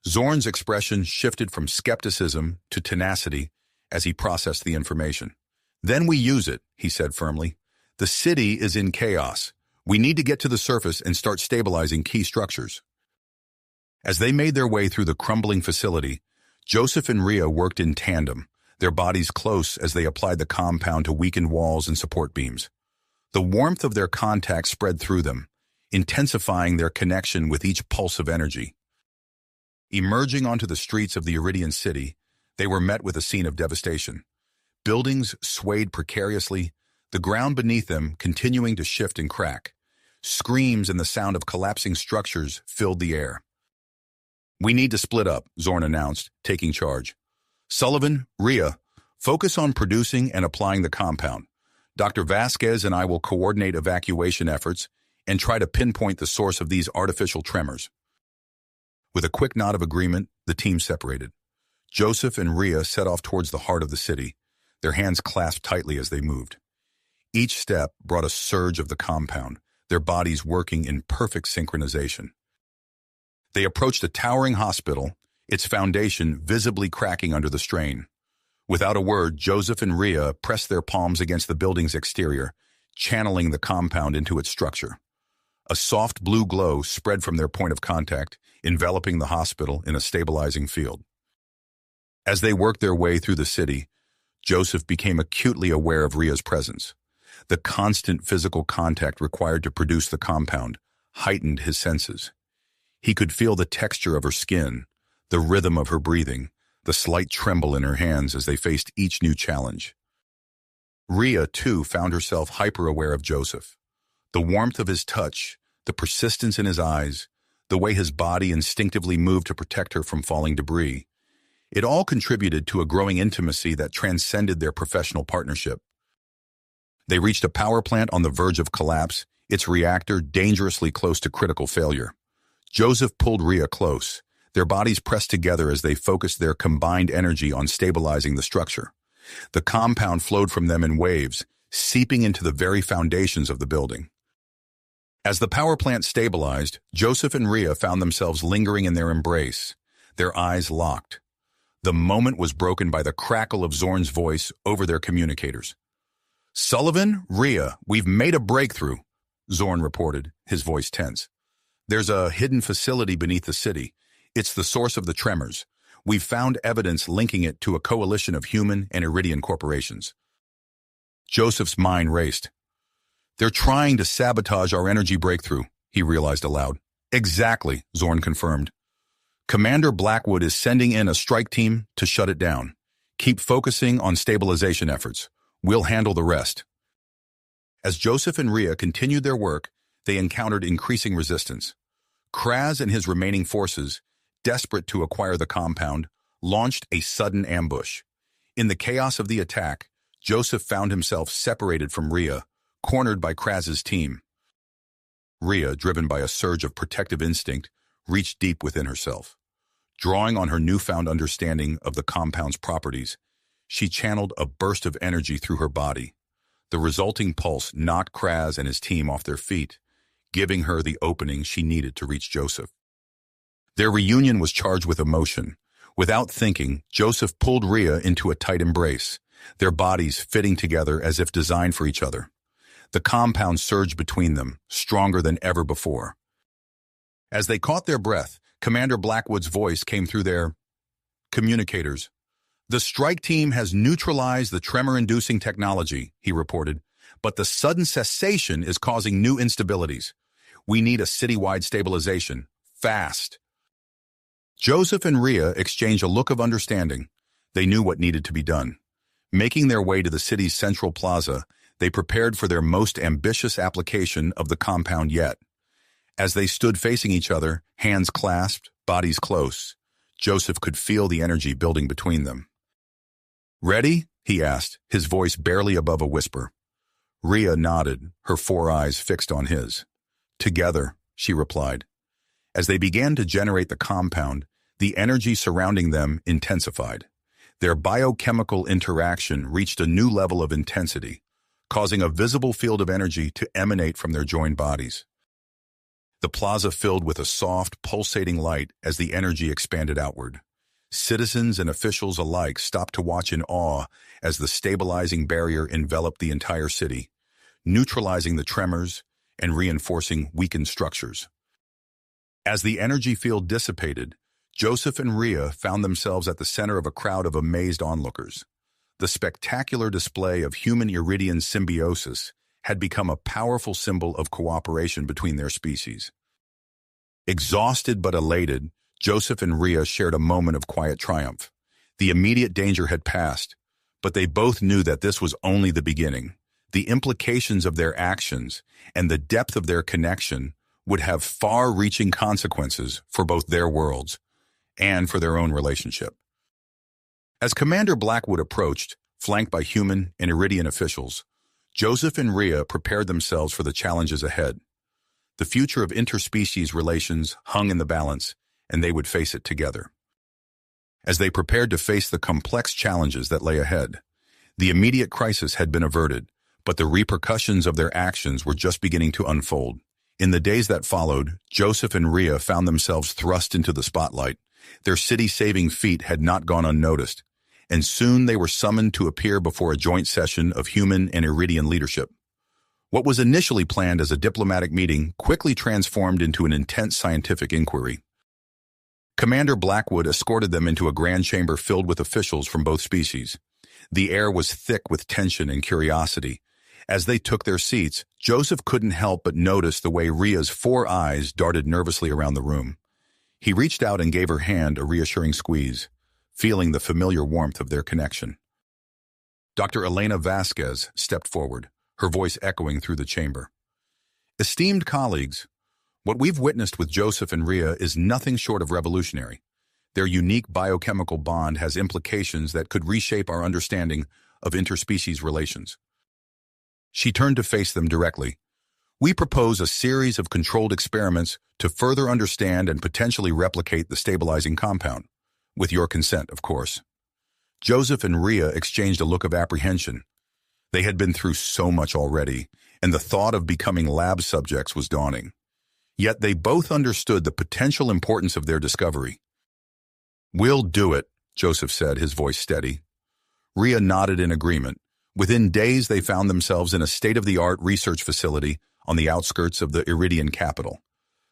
Zorn's expression shifted from skepticism to tenacity as he processed the information. "Then we use it," he said firmly. "The city is in chaos. We need to get to the surface and start stabilizing key structures." As they made their way through the crumbling facility, Joseph and Rhea worked in tandem, their bodies close as they applied the compound to weakened walls and support beams. The warmth of their contact spread through them, intensifying their connection with each pulse of energy. Emerging onto the streets of the Iridian city, they were met with a scene of devastation. Buildings swayed precariously, the ground beneath them continuing to shift and crack. Screams and the sound of collapsing structures filled the air. "We need to split up," Zorn announced, taking charge. "Sullivan, Rhea, focus on producing and applying the compound. Dr. Vasquez and I will coordinate evacuation efforts and try to pinpoint the source of these artificial tremors." With a quick nod of agreement, the team separated. Joseph and Rhea set off towards the heart of the city, their hands clasped tightly as they moved. Each step brought a surge of the compound, their bodies working in perfect synchronization. They approached a towering hospital, its foundation visibly cracking under the strain. Without a word, Joseph and Rhea pressed their palms against the building's exterior, channeling the compound into its structure. A soft blue glow spread from their point of contact, enveloping the hospital in a stabilizing field. As they worked their way through the city, Joseph became acutely aware of Rhea's presence. The constant physical contact required to produce the compound heightened his senses. He could feel the texture of her skin, the rhythm of her breathing, the slight tremble in her hands as they faced each new challenge. Rhea, too, found herself hyper-aware of Joseph. The warmth of his touch, the persistence in his eyes, the way his body instinctively moved to protect her from falling debris. It all contributed to a growing intimacy that transcended their professional partnership. They reached a power plant on the verge of collapse, its reactor dangerously close to critical failure. Joseph pulled Rhea close, their bodies pressed together as they focused their combined energy on stabilizing the structure. The compound flowed from them in waves, seeping into the very foundations of the building. As the power plant stabilized, Joseph and Rhea found themselves lingering in their embrace, their eyes locked. The moment was broken by the crackle of Zorn's voice over their communicators. "Sullivan, Rhea, we've made a breakthrough," Zorn reported, his voice tense. "There's a hidden facility beneath the city. It's the source of the tremors. We've found evidence linking it to a coalition of human and Iridian corporations." Joseph's mind raced. "They're trying to sabotage our energy breakthrough," he realized aloud. "Exactly," Zorn confirmed. "Commander Blackwood is sending in a strike team to shut it down. Keep focusing on stabilization efforts. We'll handle the rest." As Joseph and Rhea continued their work, they encountered increasing resistance. Kraz and his remaining forces, desperate to acquire the compound, launched a sudden ambush. In the chaos of the attack, Joseph found himself separated from Rhea, cornered by Kraz's team. Rhea, driven by a surge of protective instinct, reached deep within herself. Drawing on her newfound understanding of the compound's properties, she channeled a burst of energy through her body. The resulting pulse knocked Kraz and his team off their feet, giving her the opening she needed to reach Joseph. Their reunion was charged with emotion. Without thinking, Joseph pulled Rhea into a tight embrace, their bodies fitting together as if designed for each other. The compound surged between them, stronger than ever before. As they caught their breath, Commander Blackwood's voice came through their communicators. "The strike team has neutralized the tremor-inducing technology," he reported, "but the sudden cessation is causing new instabilities. We need a citywide stabilization, fast." Joseph and Rhea exchanged a look of understanding. They knew what needed to be done. Making their way to the city's central plaza, they prepared for their most ambitious application of the compound yet. As they stood facing each other, hands clasped, bodies close, Joseph could feel the energy building between them. "Ready?" he asked, his voice barely above a whisper. Rhea nodded, her 4 eyes fixed on his. "Together," she replied. As they began to generate the compound, the energy surrounding them intensified. Their biochemical interaction reached a new level of intensity, causing a visible field of energy to emanate from their joined bodies. The plaza filled with a soft, pulsating light as the energy expanded outward. Citizens and officials alike stopped to watch in awe as the stabilizing barrier enveloped the entire city, neutralizing the tremors and reinforcing weakened structures. As the energy field dissipated, Joseph and Rhea found themselves at the center of a crowd of amazed onlookers. The spectacular display of human-Iridian symbiosis had become a powerful symbol of cooperation between their species. Exhausted but elated, Joseph and Rhea shared a moment of quiet triumph. The immediate danger had passed, but they both knew that this was only the beginning. The implications of their actions and the depth of their connection would have far-reaching consequences for both their worlds and for their own relationship. As Commander Blackwood approached, flanked by human and Iridian officials, Joseph and Rhea prepared themselves for the challenges ahead. The future of interspecies relations hung in the balance, and they would face it together. As they prepared to face the complex challenges that lay ahead, the immediate crisis had been averted, but the repercussions of their actions were just beginning to unfold. In the days that followed, Joseph and Rhea found themselves thrust into the spotlight. Their city-saving feat had not gone unnoticed, and soon they were summoned to appear before a joint session of human and Iridian leadership. What was initially planned as a diplomatic meeting quickly transformed into an intense scientific inquiry. Commander Blackwood escorted them into a grand chamber filled with officials from both species. The air was thick with tension and curiosity. As they took their seats, Joseph couldn't help but notice the way Rhea's 4 eyes darted nervously around the room. He reached out and gave her hand a reassuring squeeze, feeling the familiar warmth of their connection. Dr. Elena Vasquez stepped forward, her voice echoing through the chamber. "Esteemed colleagues, what we've witnessed with Joseph and Rhea is nothing short of revolutionary. Their unique biochemical bond has implications that could reshape our understanding of interspecies relations." She turned to face them directly. "We propose a series of controlled experiments to further understand and potentially replicate the stabilizing compound. With your consent, of course." Joseph and Rhea exchanged a look of apprehension. They had been through so much already, and the thought of becoming lab subjects was daunting. Yet they both understood the potential importance of their discovery. "We'll do it," Joseph said, his voice steady. Rhea nodded in agreement. Within days, they found themselves in a state-of-the-art research facility on the outskirts of the Iridian capital.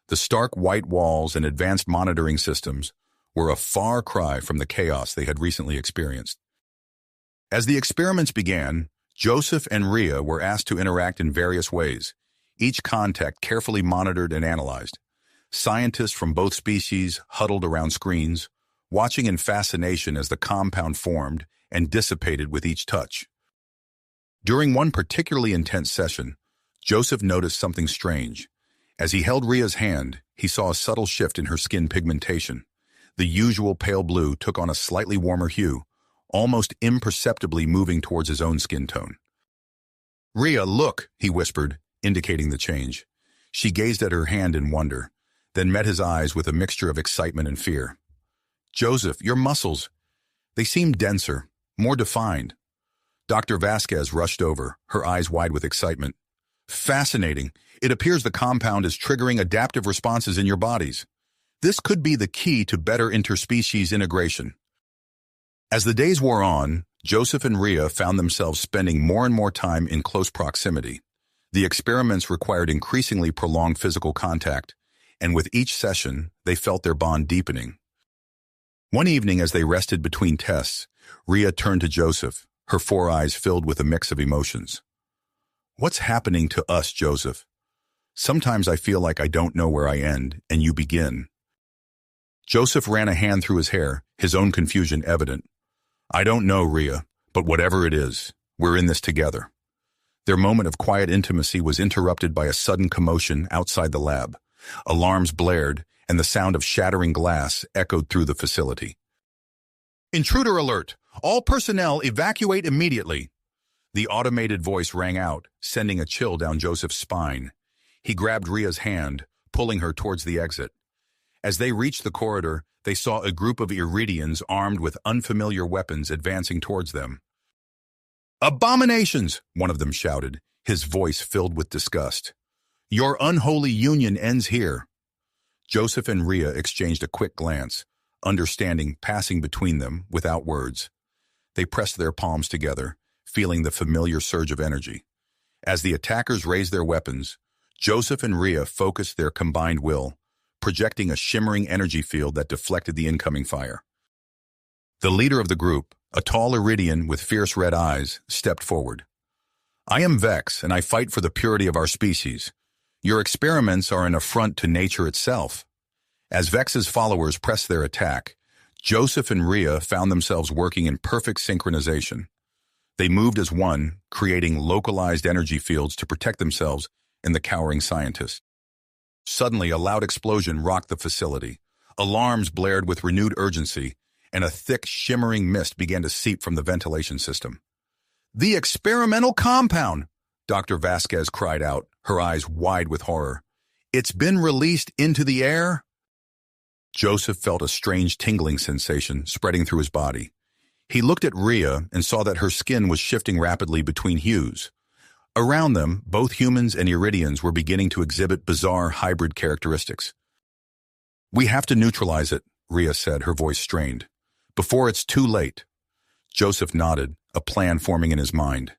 The stark white walls and advanced monitoring systems were a far cry from the chaos they had recently experienced. As the experiments began, Joseph and Rhea were asked to interact in various ways, each contact carefully monitored and analyzed. Scientists from both species huddled around screens, watching in fascination as the compound formed and dissipated with each touch. During one particularly intense session, Joseph noticed something strange. As he held Rhea's hand, he saw a subtle shift in her skin pigmentation. The usual pale blue took on a slightly warmer hue, almost imperceptibly moving towards his own skin tone. "Rhea, look," he whispered, indicating the change. She gazed at her hand in wonder, then met his eyes with a mixture of excitement and fear. "Joseph, your muscles, they seem denser, more defined." Dr. Vasquez rushed over, her eyes wide with excitement. "Fascinating. It appears the compound is triggering adaptive responses in your bodies. This could be the key to better interspecies integration." As the days wore on, Joseph and Rhea found themselves spending more and more time in close proximity. The experiments required increasingly prolonged physical contact, and with each session, they felt their bond deepening. One evening, as they rested between tests, Rhea turned to Joseph, her 4 eyes filled with a mix of emotions. "What's happening to us, Joseph? Sometimes I feel like I don't know where I end and you begin." Joseph ran a hand through his hair, his own confusion evident. I don't know, Rhea, but whatever it is, we're in this together. Their moment of quiet intimacy was interrupted by a sudden commotion outside the lab. Alarms blared, and the sound of shattering glass echoed through the facility. Intruder alert! All personnel evacuate immediately! The automated voice rang out, sending a chill down Joseph's spine. He grabbed Rhea's hand, pulling her towards the exit. As they reached the corridor, they saw a group of Iridians armed with unfamiliar weapons advancing towards them. Abominations! One of them shouted, his voice filled with disgust. Your unholy union ends here. Joseph and Rhea exchanged a quick glance, understanding passing between them without words. They pressed their palms together, feeling the familiar surge of energy. As the attackers raised their weapons, Joseph and Rhea focused their combined will, projecting a shimmering energy field that deflected the incoming fire. The leader of the group, a tall Iridian with fierce red eyes, stepped forward. I am Vex, and I fight for the purity of our species. Your experiments are an affront to nature itself. As Vex's followers pressed their attack, Joseph and Rhea found themselves working in perfect synchronization. They moved as one, creating localized energy fields to protect themselves and the cowering scientists. Suddenly, a loud explosion rocked the facility. Alarms blared with renewed urgency, and a thick, shimmering mist began to seep from the ventilation system. The experimental compound! Dr. Vasquez cried out, her eyes wide with horror. It's been released into the air? Joseph felt a strange tingling sensation spreading through his body. He looked at Rhea and saw that her skin was shifting rapidly between hues. Around them, both humans and Iridians were beginning to exhibit bizarre hybrid characteristics. We have to neutralize it, Rhea said, her voice strained. Before it's too late. Joseph nodded, a plan forming in his mind.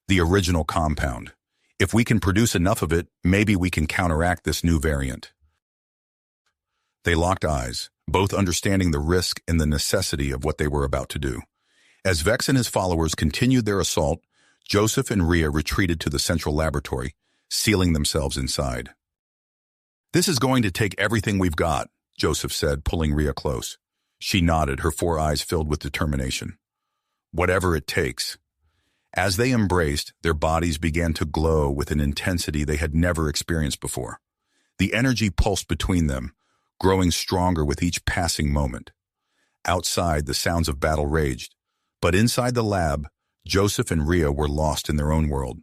The original compound. If we can produce enough of it, maybe we can counteract this new variant. They locked eyes, both understanding the risk and the necessity of what they were about to do. As Vex and his followers continued their assault, Joseph and Rhea retreated to the central laboratory, sealing themselves inside. This is going to take everything we've got, Joseph said, pulling Rhea close. She nodded, her four eyes filled with determination. Whatever it takes. As they embraced, their bodies began to glow with an intensity they had never experienced before. The energy pulsed between them, growing stronger with each passing moment. Outside, the sounds of battle raged, but inside the lab, Joseph and Rhea were lost in their own world,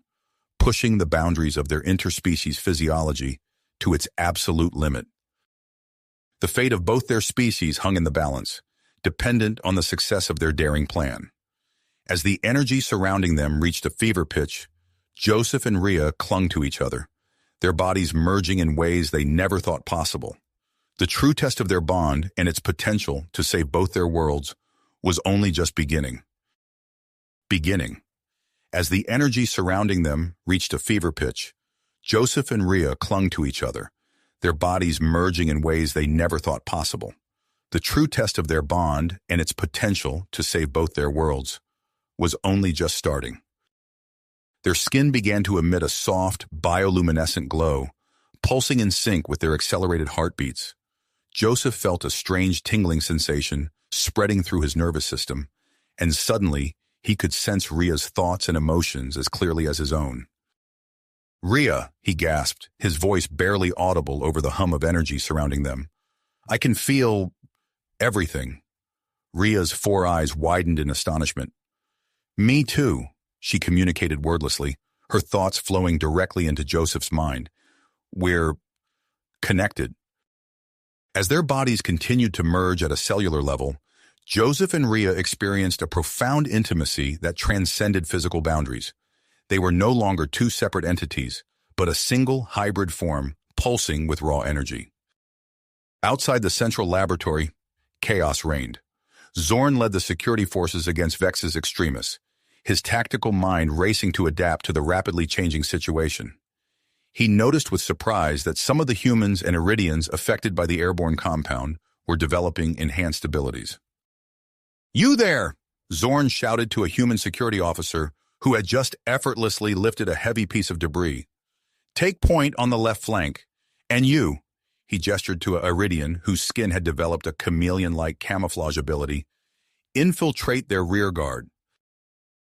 pushing the boundaries of their interspecies physiology to its absolute limit. The fate of both their species hung in the balance, dependent on the success of their daring plan. As the energy surrounding them reached a fever pitch, Joseph and Rhea clung to each other, their bodies merging in ways they never thought possible. The true test of their bond and its potential to save both their worlds was only just beginning. As the energy surrounding them reached a fever pitch, Joseph and Rhea clung to each other, their bodies merging in ways they never thought possible. The true test of their bond and its potential to save both their worlds was only just starting. Their skin began to emit a soft, bioluminescent glow, pulsing in sync with their accelerated heartbeats. Joseph felt a strange tingling sensation spreading through his nervous system, and suddenly he could sense Rhea's thoughts and emotions as clearly as his own. Rhea, he gasped, his voice barely audible over the hum of energy surrounding them. I can feel everything. Rhea's four eyes widened in astonishment. Me too, she communicated wordlessly, her thoughts flowing directly into Joseph's mind. We're connected. As their bodies continued to merge at a cellular level, Joseph and Rhea experienced a profound intimacy that transcended physical boundaries. They were no longer two separate entities, but a single hybrid form pulsing with raw energy. Outside the central laboratory, chaos reigned. Zorn led the security forces against Vex's extremists, his tactical mind racing to adapt to the rapidly changing situation. He noticed with surprise that some of the humans and Iridians affected by the airborne compound were developing enhanced abilities. You there! Zorn shouted to a human security officer who had just effortlessly lifted a heavy piece of debris. Take point on the left flank. And you, He gestured to a Iridian, whose skin had developed a chameleon-like camouflage ability. Infiltrate their rear guard.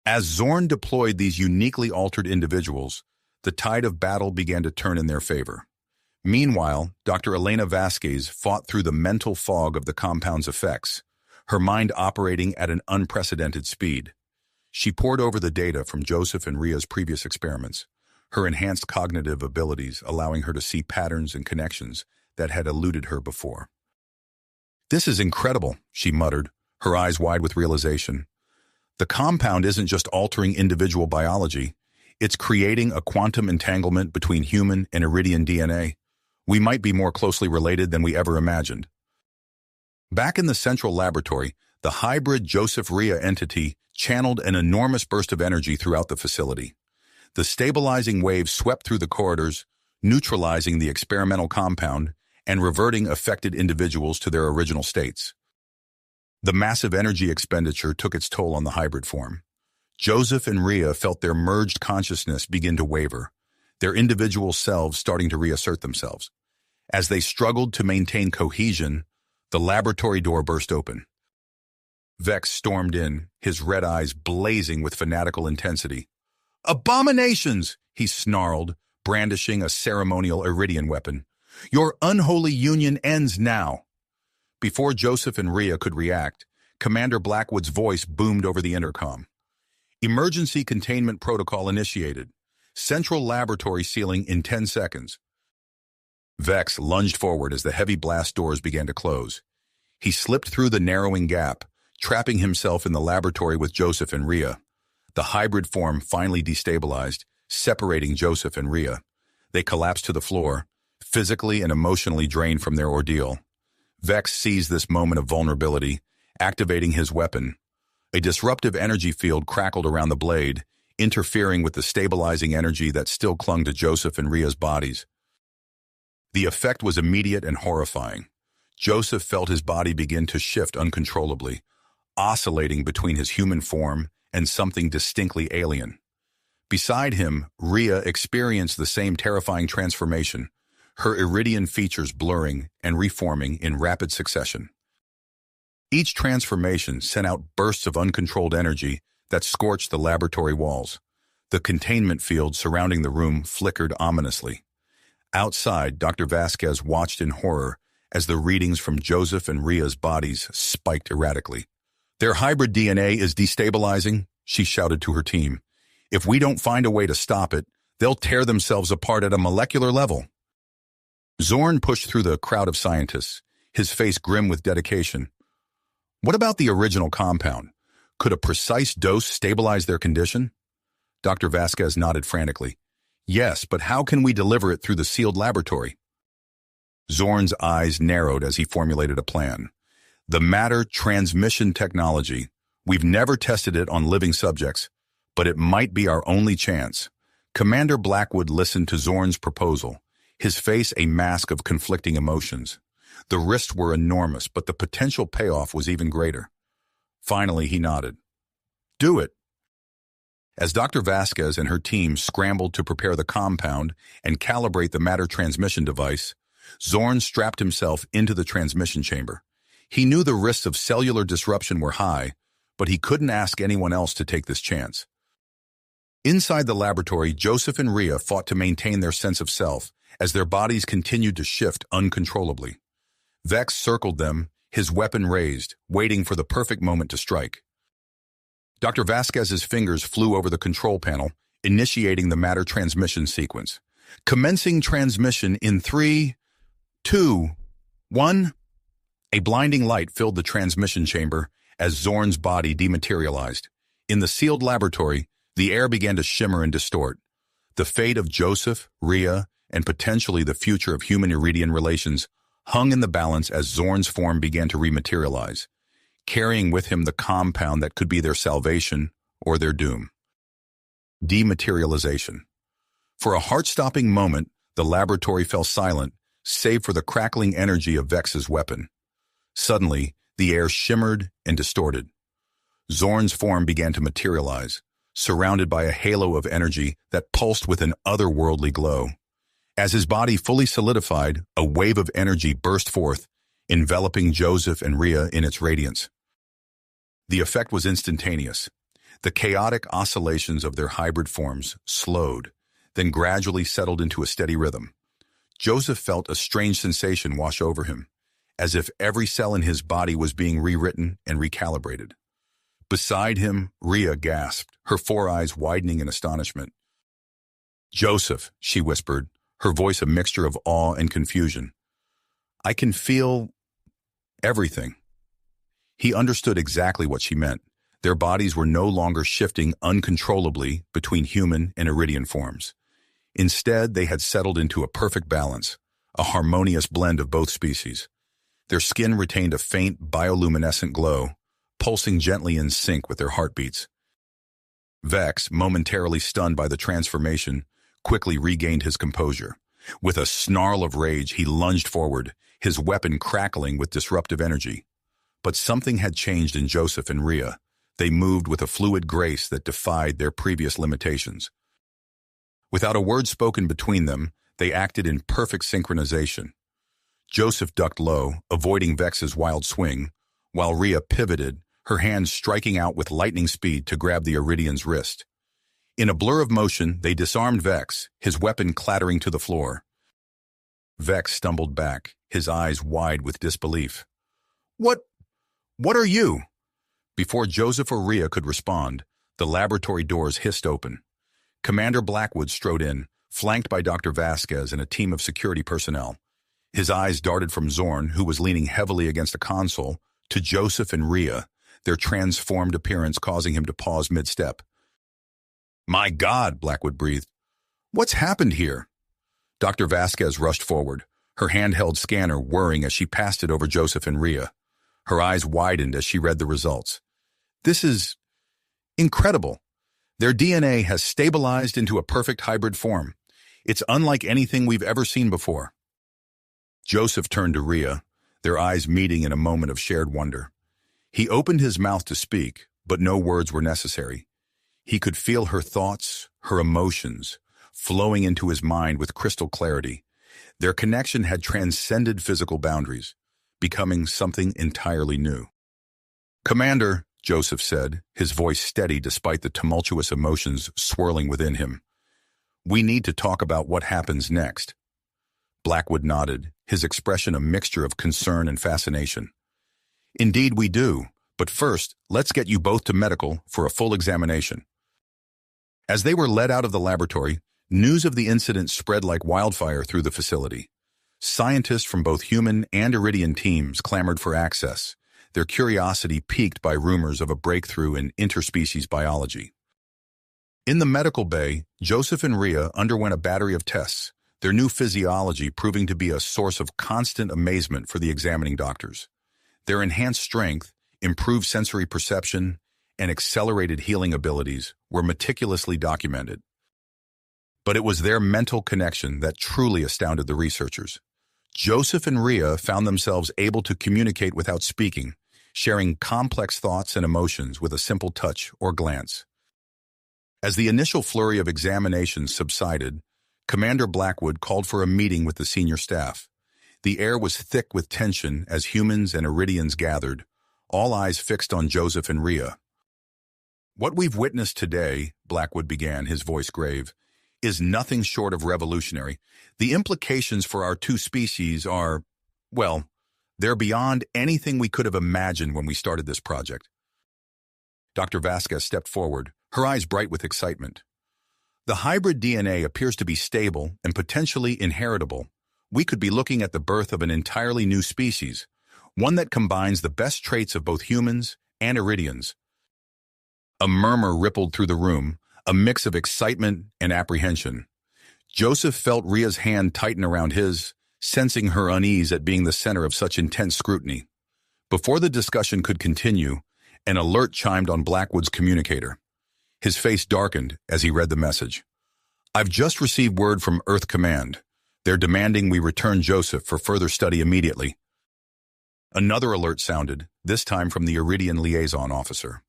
As Zorn deployed these uniquely altered individuals, the tide of battle began to turn in their favor. Meanwhile, Dr. Elena Vasquez fought through the mental fog of the compound's effects, her mind operating at an unprecedented speed. She pored over the data from Joseph and Ria's previous experiments, her enhanced cognitive abilities allowing her to see patterns and connections that had eluded her before. "This is incredible," she muttered, her eyes wide with realization. The compound isn't just altering individual biology, it's creating a quantum entanglement between human and Iridian DNA. We might be more closely related than we ever imagined. Back in the central laboratory, the hybrid Joseph-Ria entity channeled an enormous burst of energy throughout the facility. The stabilizing waves swept through the corridors, neutralizing the experimental compound and reverting affected individuals to their original states. The massive energy expenditure took its toll on the hybrid form. Joseph and Ria felt their merged consciousness begin to waver, their individual selves starting to reassert themselves. As they struggled to maintain cohesion, the laboratory door burst open. Vex stormed in, his red eyes blazing with fanatical intensity. "Abominations!" he snarled, brandishing a ceremonial Iridian weapon. "Your unholy union ends now." Before Joseph and Ria could react, Commander Blackwood's voice boomed over the intercom. "Emergency containment protocol initiated. Central laboratory sealing in 10 seconds. Vex lunged forward as the heavy blast doors began to close. He slipped through the narrowing gap, trapping himself in the laboratory with Joseph and Ria. The hybrid form finally destabilized, separating Joseph and Ria. They collapsed to the floor, physically and emotionally drained from their ordeal. Vex seized this moment of vulnerability, activating his weapon. A disruptive energy field crackled around the blade, interfering with the stabilizing energy that still clung to Joseph and Ria's bodies. The effect was immediate and horrifying. Joseph felt his body begin to shift uncontrollably, oscillating between his human form and something distinctly alien. Beside him, Ria experienced the same terrifying transformation, her Iridian features blurring and reforming in rapid succession. Each transformation sent out bursts of uncontrolled energy that scorched the laboratory walls. The containment field surrounding the room flickered ominously. Outside, Dr. Vasquez watched in horror as the readings from Joseph and Ria's bodies spiked erratically. "Their hybrid DNA is destabilizing," she shouted to her team. "If we don't find a way to stop it, they'll tear themselves apart at a molecular level." Zorn pushed through the crowd of scientists, his face grim with dedication. "What about the original compound? Could a precise dose stabilize their condition?" Dr. Vasquez nodded frantically. "Yes, but how can we deliver it through the sealed laboratory?" Zorn's eyes narrowed as he formulated a plan. "The matter transmission technology. We've never tested it on living subjects, but it might be our only chance." Commander Blackwood listened to Zorn's proposal, his face a mask of conflicting emotions. The risks were enormous, but the potential payoff was even greater. Finally, he nodded. "Do it." As Dr. Vasquez and her team scrambled to prepare the compound and calibrate the matter transmission device, Zorn strapped himself into the transmission chamber. He knew the risks of cellular disruption were high, but he couldn't ask anyone else to take this chance. Inside the laboratory, Joseph and Ria fought to maintain their sense of self as their bodies continued to shift uncontrollably. Vex circled them, his weapon raised, waiting for the perfect moment to strike. Dr. Vasquez's fingers flew over the control panel, initiating the matter transmission sequence. "Commencing transmission in 3, 2, 1. A blinding light filled the transmission chamber as Zorn's body dematerialized. In the sealed laboratory, the air began to shimmer and distort. The fate of Joseph, Ria, and potentially the future of human-Iridian relations hung in the balance as Zorn's form began to rematerialize, carrying with him the compound that could be their salvation or their doom. Dematerialization. For a heart-stopping moment, the laboratory fell silent, save for the crackling energy of Vex's weapon. Suddenly, the air shimmered and distorted. Zorn's form began to materialize, surrounded by a halo of energy that pulsed with an otherworldly glow. As his body fully solidified, a wave of energy burst forth, enveloping Joseph and Rhea in its radiance. The effect was instantaneous. The chaotic oscillations of their hybrid forms slowed, then gradually settled into a steady rhythm. Joseph felt a strange sensation wash over him, as if every cell in his body was being rewritten and recalibrated. Beside him, Rhea gasped, her four eyes widening in astonishment. "Joseph," she whispered, her voice a mixture of awe and confusion. "I can feel everything." He understood exactly what she meant. Their bodies were no longer shifting uncontrollably between human and Iridian forms. Instead, they had settled into a perfect balance, a harmonious blend of both species. Their skin retained a faint bioluminescent glow, pulsing gently in sync with their heartbeats. Vex, momentarily stunned by the transformation, quickly regained his composure. With a snarl of rage, he lunged forward, his weapon crackling with disruptive energy. But something had changed in Joseph and Rhea. They moved with a fluid grace that defied their previous limitations. Without a word spoken between them, they acted in perfect synchronization. Joseph ducked low, avoiding Vex's wild swing, while Rhea pivoted, her hands striking out with lightning speed to grab the Iridian's wrist. In a blur of motion, they disarmed Vex, his weapon clattering to the floor. Vex stumbled back, his eyes wide with disbelief. What are you?" Before Joseph or Rhea could respond, the laboratory doors hissed open. Commander Blackwood strode in, flanked by Dr. Vasquez and a team of security personnel. His eyes darted from Zorn, who was leaning heavily against a console, to Joseph and Rhea, their transformed appearance causing him to pause mid-step. "My God," Blackwood breathed. "What's happened here?" Dr. Vasquez rushed forward, her handheld scanner whirring as she passed it over Joseph and Rhea. Her eyes widened as she read the results. "This is incredible. Their DNA has stabilized into a perfect hybrid form. It's unlike anything we've ever seen before." Joseph turned to Rhea, their eyes meeting in a moment of shared wonder. He opened his mouth to speak, but no words were necessary. He could feel her thoughts, her emotions, flowing into his mind with crystal clarity. Their connection had transcended physical boundaries, becoming something entirely new. "Commander," Joseph said, his voice steady despite the tumultuous emotions swirling within him, "we need to talk about what happens next." Blackwood nodded, his expression a mixture of concern and fascination. "Indeed we do, but first, let's get you both to medical for a full examination." As they were led out of the laboratory, news of the incident spread like wildfire through the facility. Scientists from both human and Iridian teams clamored for access, their curiosity piqued by rumors of a breakthrough in interspecies biology. In the medical bay, Joseph and Rhea underwent a battery of tests, their new physiology proving to be a source of constant amazement for the examining doctors. Their enhanced strength, improved sensory perception, and accelerated healing abilities were meticulously documented. But it was their mental connection that truly astounded the researchers. Joseph and Rhea found themselves able to communicate without speaking, sharing complex thoughts and emotions with a simple touch or glance. As the initial flurry of examinations subsided, Commander Blackwood called for a meeting with the senior staff. The air was thick with tension as humans and Iridians gathered, all eyes fixed on Joseph and Rhea. "What we've witnessed today," Blackwood began, his voice grave, "is nothing short of revolutionary. The implications for our two species are, well, they're beyond anything we could have imagined when we started this project." Dr. Vasquez stepped forward, her eyes bright with excitement. "The hybrid DNA appears to be stable and potentially inheritable. We could be looking at the birth of an entirely new species, one that combines the best traits of both humans and Iridians." A murmur rippled through the room, a mix of excitement and apprehension. Joseph felt Rhea's hand tighten around his, sensing her unease at being the center of such intense scrutiny. Before the discussion could continue, an alert chimed on Blackwood's communicator. His face darkened as he read the message. "I've just received word from Earth Command. They're demanding we return Joseph for further study immediately." Another alert sounded, this time from the Iridian liaison officer.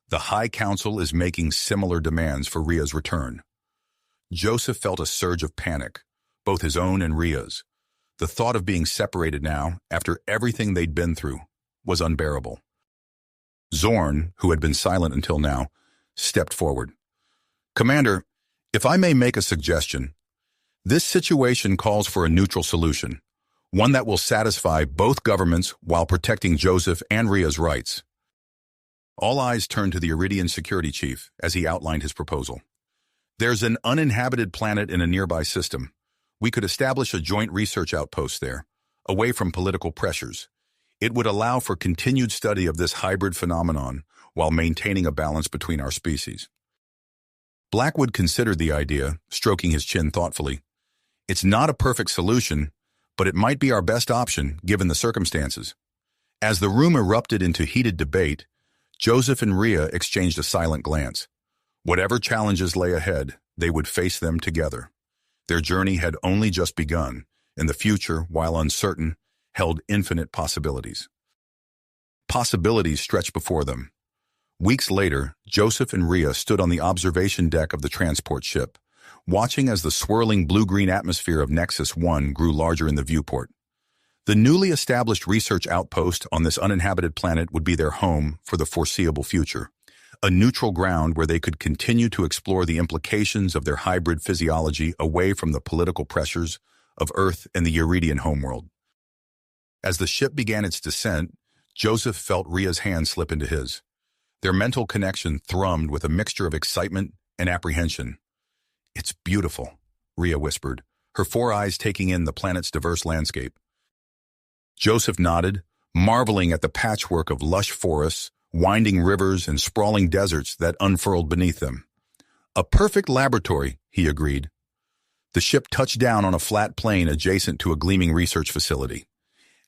"The High Council is making similar demands for Rhea's return." Joseph felt a surge of panic, both his own and Rhea's. The thought of being separated now, after everything they'd been through, was unbearable. Zorn, who had been silent until now, stepped forward. "Commander, if I may make a suggestion, this situation calls for a neutral solution, one that will satisfy both governments while protecting Joseph and Rhea's rights." All eyes turned to the Iridian security chief as he outlined his proposal. "There's an uninhabited planet in a nearby system. We could establish a joint research outpost there, away from political pressures. It would allow for continued study of this hybrid phenomenon while maintaining a balance between our species." Blackwood considered the idea, stroking his chin thoughtfully. "It's not a perfect solution, but it might be our best option given the circumstances." As the room erupted into heated debate, Joseph and Rhea exchanged a silent glance. Whatever challenges lay ahead, they would face them together. Their journey had only just begun, and the future, while uncertain, held infinite possibilities. Possibilities stretched before them. Weeks later, Joseph and Rhea stood on the observation deck of the transport ship, watching as the swirling blue-green atmosphere of Nexus 1 grew larger in the viewport. The newly established research outpost on this uninhabited planet would be their home for the foreseeable future, a neutral ground where they could continue to explore the implications of their hybrid physiology away from the political pressures of Earth and the Iridian homeworld. As the ship began its descent, Joseph felt Rhea's hand slip into his. Their mental connection thrummed with a mixture of excitement and apprehension. "It's beautiful," Rhea whispered, her four eyes taking in the planet's diverse landscape. Joseph nodded, marveling at the patchwork of lush forests, winding rivers, and sprawling deserts that unfurled beneath them. "A perfect laboratory," he agreed. The ship touched down on a flat plain adjacent to a gleaming research facility.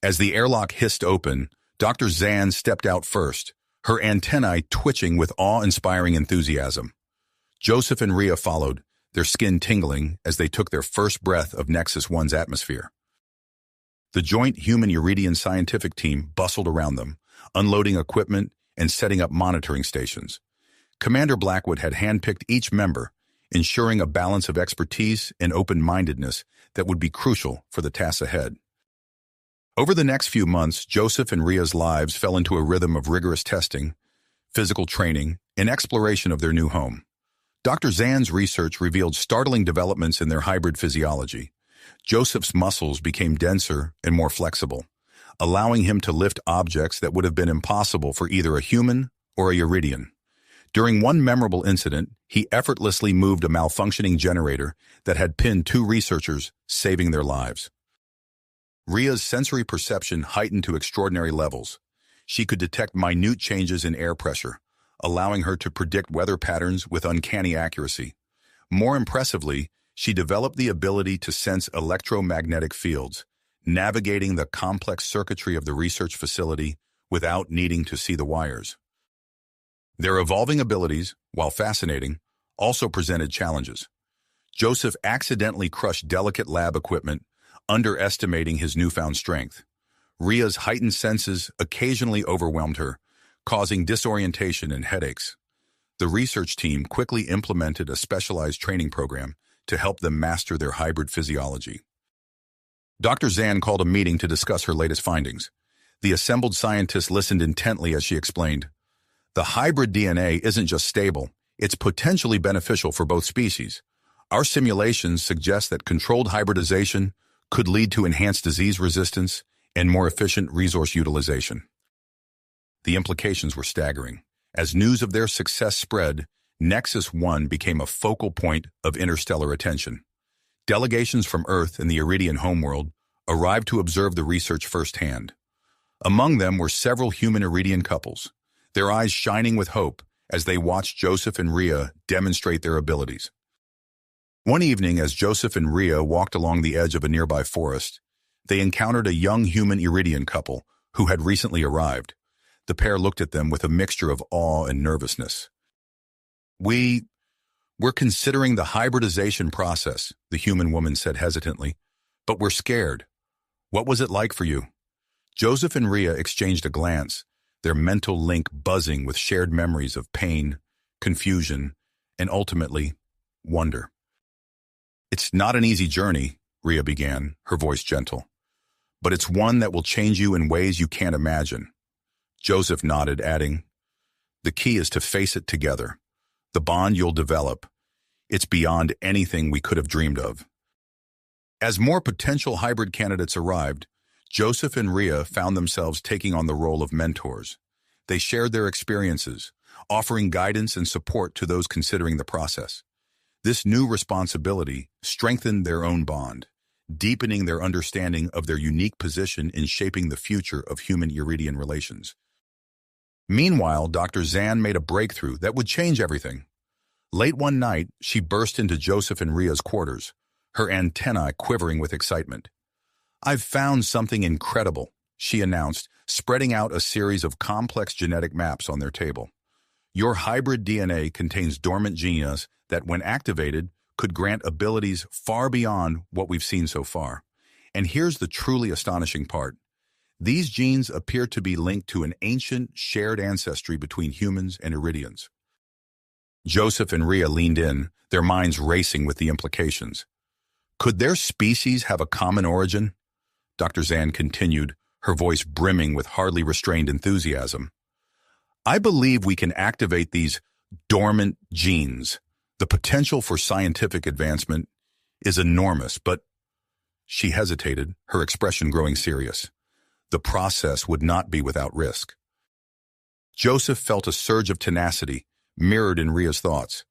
As the airlock hissed open, Dr. Zan stepped out first, her antennae twitching with awe-inspiring enthusiasm. Joseph and Rhea followed, their skin tingling as they took their first breath of Nexus 1's atmosphere. The joint human-Iridian scientific team bustled around them, unloading equipment and setting up monitoring stations. Commander Blackwood had handpicked each member, ensuring a balance of expertise and open-mindedness that would be crucial for the tasks ahead. Over the next few months, Joseph and Rhea's lives fell into a rhythm of rigorous testing, physical training, and exploration of their new home. Dr. Zan's research revealed startling developments in their hybrid physiology. Joseph's muscles became denser and more flexible, allowing him to lift objects that would have been impossible for either a human or a Iridian. During one memorable incident, he effortlessly moved a malfunctioning generator that had pinned two researchers, saving their lives. Rhea's sensory perception heightened to extraordinary levels. She could detect minute changes in air pressure, allowing her to predict weather patterns with uncanny accuracy. More impressively, she developed the ability to sense electromagnetic fields, navigating the complex circuitry of the research facility without needing to see the wires. Their evolving abilities, while fascinating, also presented challenges. Joseph accidentally crushed delicate lab equipment, underestimating his newfound strength. Rhea's heightened senses occasionally overwhelmed her, causing disorientation and headaches. The research team quickly implemented a specialized training program to help them master their hybrid physiology. Dr. Zan called a meeting to discuss her latest findings. The assembled scientists listened intently as she explained, "The hybrid DNA isn't just stable, it's potentially beneficial for both species. Our simulations suggest that controlled hybridization could lead to enhanced disease resistance and more efficient resource utilization." The implications were staggering. As news of their success spread, Nexus 1 became a focal point of interstellar attention. Delegations from Earth and the Iridian homeworld arrived to observe the research firsthand. Among them were several human Iridian couples, their eyes shining with hope as they watched Joseph and Rhea demonstrate their abilities. One evening, as Joseph and Rhea walked along the edge of a nearby forest, they encountered a young human Iridian couple who had recently arrived. The pair looked at them with a mixture of awe and nervousness. We're considering the hybridization process," the human woman said hesitantly, "but we're scared. What was it like for you?" Joseph and Rhea exchanged a glance, their mental link buzzing with shared memories of pain, confusion, and ultimately, wonder. "It's not an easy journey," Rhea began, her voice gentle. But it's one that will change you in ways you can't imagine. Joseph nodded, adding, the key is to face it together. The bond you'll develop, it's beyond anything we could have dreamed of. As more potential hybrid candidates arrived, Joseph and Rhea found themselves taking on the role of mentors. They shared their experiences, offering guidance and support to those considering the process. This new responsibility strengthened their own bond, deepening their understanding of their unique position in shaping the future of human-Iridian relations. Meanwhile, Dr. Zan made a breakthrough that would change everything. Late one night, she burst into Joseph and Rhea's quarters, her antennae quivering with excitement. I've found something incredible, she announced, spreading out a series of complex genetic maps on their table. Your hybrid DNA contains dormant genes that, when activated, could grant abilities far beyond what we've seen so far. And here's the truly astonishing part. These genes appear to be linked to an ancient, shared ancestry between humans and Iridians. Joseph and Rhea leaned in, their minds racing with the implications. Could their species have a common origin? Dr. Zan continued, her voice brimming with hardly restrained enthusiasm. I believe we can activate these dormant genes. The potential for scientific advancement is enormous, but she hesitated, her expression growing serious. The process would not be without risk. Joseph felt a surge of tenacity, mirrored in Rhea's thoughts.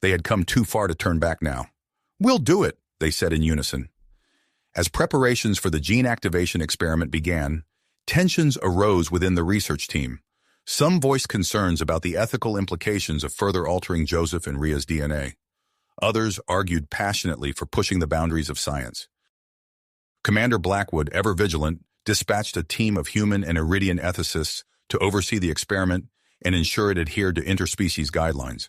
They had come too far to turn back now. We'll do it, they said in unison. As preparations for the gene activation experiment began, tensions arose within the research team. Some voiced concerns about the ethical implications of further altering Joseph and Rhea's DNA. Others argued passionately for pushing the boundaries of science. Commander Blackwood, ever vigilant, dispatched a team of human and Iridian ethicists to oversee the experiment and ensure it adhered to interspecies guidelines.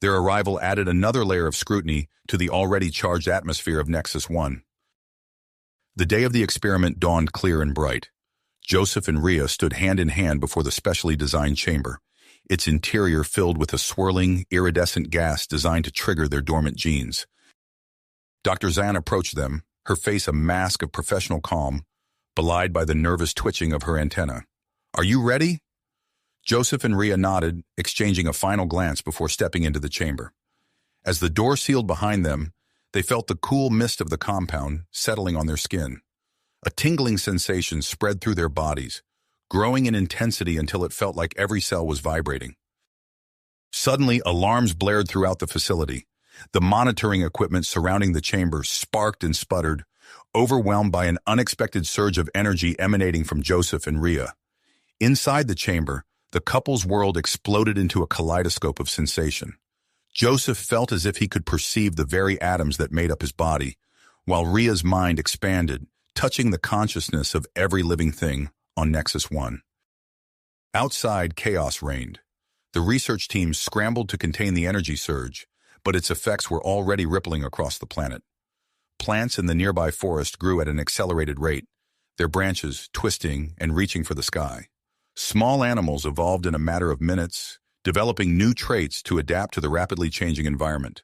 Their arrival added another layer of scrutiny to the already charged atmosphere of Nexus 1. The day of the experiment dawned clear and bright. Joseph and Rhea stood hand in hand before the specially designed chamber, its interior filled with a swirling, iridescent gas designed to trigger their dormant genes. Dr. Zan approached them, her face a mask of professional calm, belied by the nervous twitching of her antenna. Are you ready? Joseph and Rhea nodded, exchanging a final glance before stepping into the chamber. As the door sealed behind them, they felt the cool mist of the compound settling on their skin. A tingling sensation spread through their bodies, growing in intensity until it felt like every cell was vibrating. Suddenly, alarms blared throughout the facility. The monitoring equipment surrounding the chamber sparked and sputtered, overwhelmed by an unexpected surge of energy emanating from Joseph and Rhea. Inside the chamber, the couple's world exploded into a kaleidoscope of sensation. Joseph felt as if he could perceive the very atoms that made up his body, while Rhea's mind expanded, touching the consciousness of every living thing on Nexus 1. Outside, chaos reigned. The research team scrambled to contain the energy surge, but its effects were already rippling across the planet. Plants in the nearby forest grew at an accelerated rate, their branches twisting and reaching for the sky. Small animals evolved in a matter of minutes, developing new traits to adapt to the rapidly changing environment.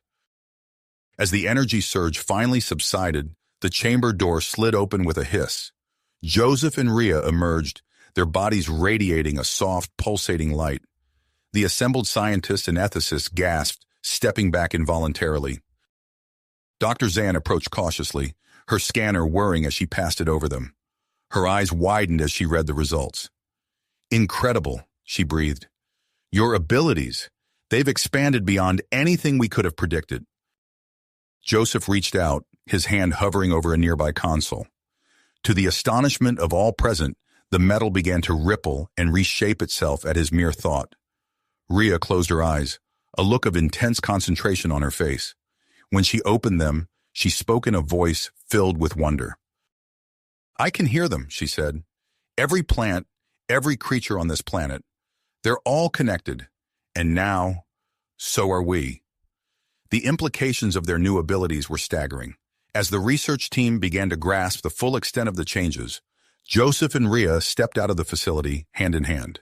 As the energy surge finally subsided, the chamber door slid open with a hiss. Joseph and Rhea emerged, their bodies radiating a soft, pulsating light. The assembled scientists and ethicists gasped, stepping back involuntarily. Dr. Zan approached cautiously, her scanner whirring as she passed it over them. Her eyes widened as she read the results. Incredible, she breathed. Your abilities, they've expanded beyond anything we could have predicted. Joseph reached out, his hand hovering over a nearby console. To the astonishment of all present, the metal began to ripple and reshape itself at his mere thought. Rhea closed her eyes, a look of intense concentration on her face. When she opened them, she spoke in a voice filled with wonder. I can hear them, she said. Every plant, every creature on this planet, they're all connected. And now, so are we. The implications of their new abilities were staggering. As the research team began to grasp the full extent of the changes, Joseph and Rhea stepped out of the facility hand in hand.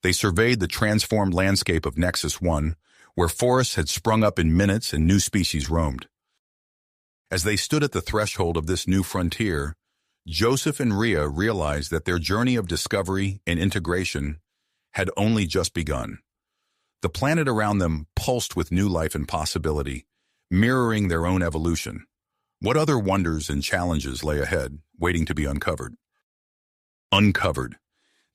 They surveyed the transformed landscape of Nexus 1, where forests had sprung up in minutes and new species roamed. As they stood at the threshold of this new frontier, Joseph and Rhea realized that their journey of discovery and integration had only just begun. The planet around them pulsed with new life and possibility, mirroring their own evolution. What other wonders and challenges lay ahead, waiting to be uncovered? Uncovered.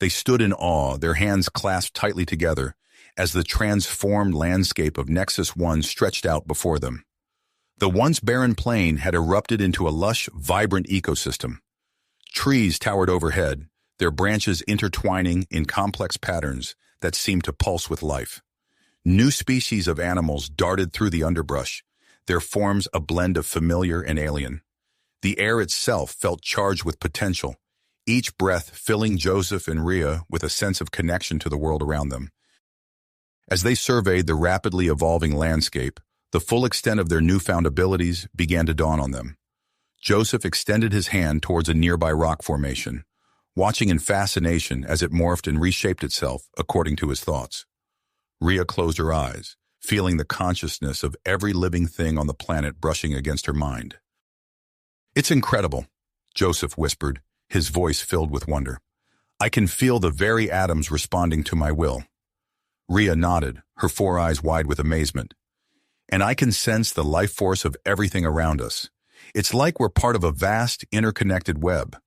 They stood in awe, their hands clasped tightly together, as the transformed landscape of Nexus 1 stretched out before them. The once barren plain had erupted into a lush, vibrant ecosystem. Trees towered overhead, their branches intertwining in complex patterns that seemed to pulse with life. New species of animals darted through the underbrush, their forms a blend of familiar and alien. The air itself felt charged with potential, each breath filling Joseph and Rhea with a sense of connection to the world around them. As they surveyed the rapidly evolving landscape, the full extent of their newfound abilities began to dawn on them. Joseph extended his hand towards a nearby rock formation, watching in fascination as it morphed and reshaped itself according to his thoughts. Rhea closed her eyes, feeling the consciousness of every living thing on the planet brushing against her mind. "It's incredible," Joseph whispered, his voice filled with wonder. "I can feel the very atoms responding to my will." Rhea nodded, her four eyes wide with amazement. "And I can sense the life force of everything around us. It's like we're part of a vast, interconnected web."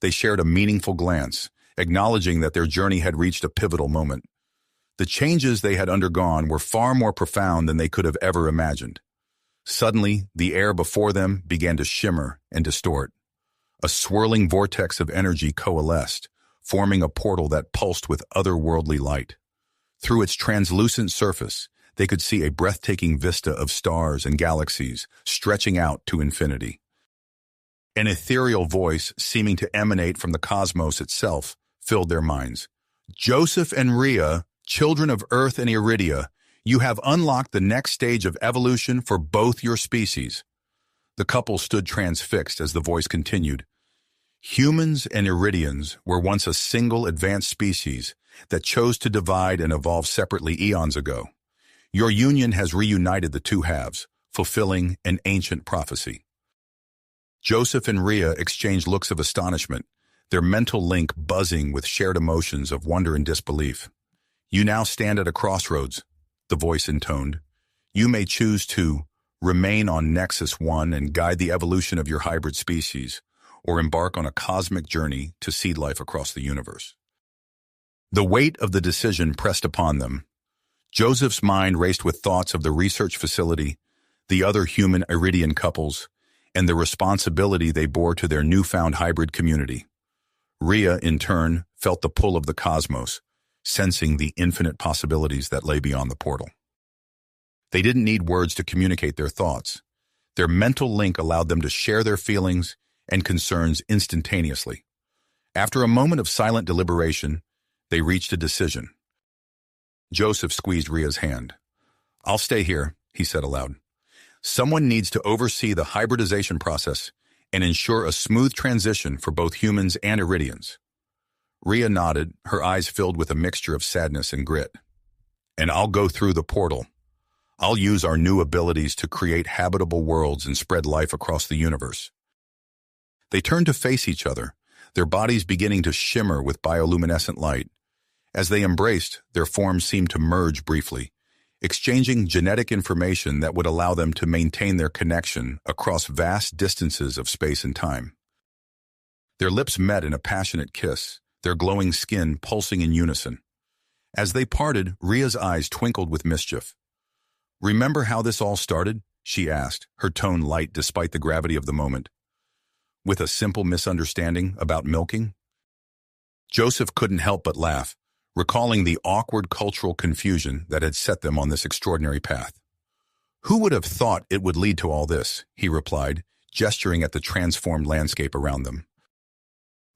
They shared a meaningful glance, acknowledging that their journey had reached a pivotal moment. The changes they had undergone were far more profound than they could have ever imagined. Suddenly, the air before them began to shimmer and distort. A swirling vortex of energy coalesced, forming a portal that pulsed with otherworldly light. Through its translucent surface, they could see a breathtaking vista of stars and galaxies stretching out to infinity. An ethereal voice, seeming to emanate from the cosmos itself, filled their minds. "Joseph and Rhea, children of Earth and Iridia, you have unlocked the next stage of evolution for both your species." The couple stood transfixed as the voice continued. "Humans and Iridians were once a single advanced species that chose to divide and evolve separately eons ago. Your union has reunited the two halves, fulfilling an ancient prophecy." Joseph and Rhea exchanged looks of astonishment, their mental link buzzing with shared emotions of wonder and disbelief. "You now stand at a crossroads," the voice intoned. "You may choose to remain on Nexus 1 and guide the evolution of your hybrid species, or embark on a cosmic journey to seed life across the universe." The weight of the decision pressed upon them. Joseph's mind raced with thoughts of the research facility, the other human Iridian couples, and the responsibility they bore to their newfound hybrid community. Rhea, in turn, felt the pull of the cosmos, sensing the infinite possibilities that lay beyond the portal. They didn't need words to communicate their thoughts. Their mental link allowed them to share their feelings and concerns instantaneously. After a moment of silent deliberation, they reached a decision. Joseph squeezed Rhea's hand. "I'll stay here," he said aloud. "Someone needs to oversee the hybridization process and ensure a smooth transition for both humans and Iridians." Rhea nodded, her eyes filled with a mixture of sadness and grit. "And I'll go through the portal. I'll use our new abilities to create habitable worlds and spread life across the universe." They turned to face each other, their bodies beginning to shimmer with bioluminescent light. As they embraced, their forms seemed to merge briefly, exchanging genetic information that would allow them to maintain their connection across vast distances of space and time. Their lips met in a passionate kiss, their glowing skin pulsing in unison. As they parted, Rhea's eyes twinkled with mischief. "Remember how this all started?" she asked, her tone light despite the gravity of the moment. "With a simple misunderstanding about milking?" Joseph couldn't help but laugh, recalling the awkward cultural confusion that had set them on this extraordinary path. "Who would have thought it would lead to all this?" he replied, gesturing at the transformed landscape around them.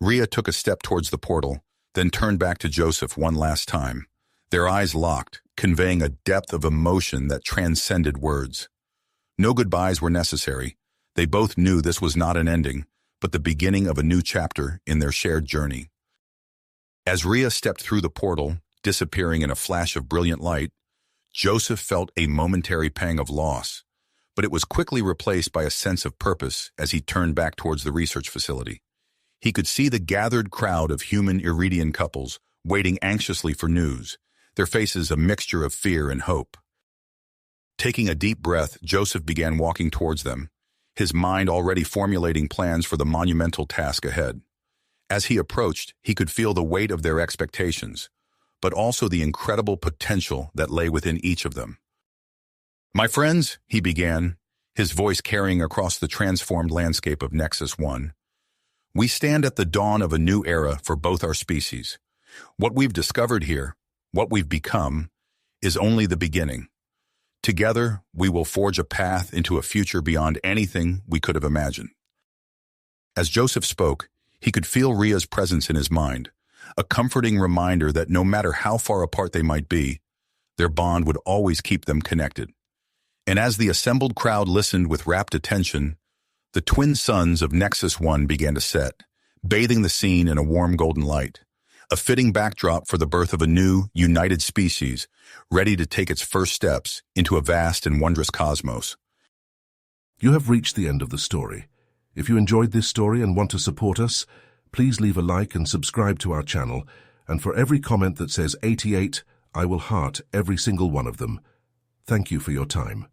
Rhea took a step towards the portal, then turned back to Joseph one last time, their eyes locked, conveying a depth of emotion that transcended words. No goodbyes were necessary. They both knew this was not an ending, but the beginning of a new chapter in their shared journey. As Rhea stepped through the portal, disappearing in a flash of brilliant light, Joseph felt a momentary pang of loss, but it was quickly replaced by a sense of purpose as he turned back towards the research facility. He could see the gathered crowd of human Iridian couples waiting anxiously for news, their faces a mixture of fear and hope. Taking a deep breath, Joseph began walking towards them, his mind already formulating plans for the monumental task ahead. As he approached, he could feel the weight of their expectations, but also the incredible potential that lay within each of them. "My friends," he began, his voice carrying across the transformed landscape of Nexus 1, "we stand at the dawn of a new era for both our species. What we've discovered here, what we've become, is only the beginning. Together, we will forge a path into a future beyond anything we could have imagined." As Joseph spoke, he could feel Ria's presence in his mind, a comforting reminder that no matter how far apart they might be, their bond would always keep them connected. And as the assembled crowd listened with rapt attention, the twin suns of Nexus 1 began to set, bathing the scene in a warm golden light, a fitting backdrop for the birth of a new, united species, ready to take its first steps into a vast and wondrous cosmos. You have reached the end of the story. If you enjoyed this story and want to support us, please leave a like and subscribe to our channel, and for every comment that says 88, I will heart every single one of them. Thank you for your time.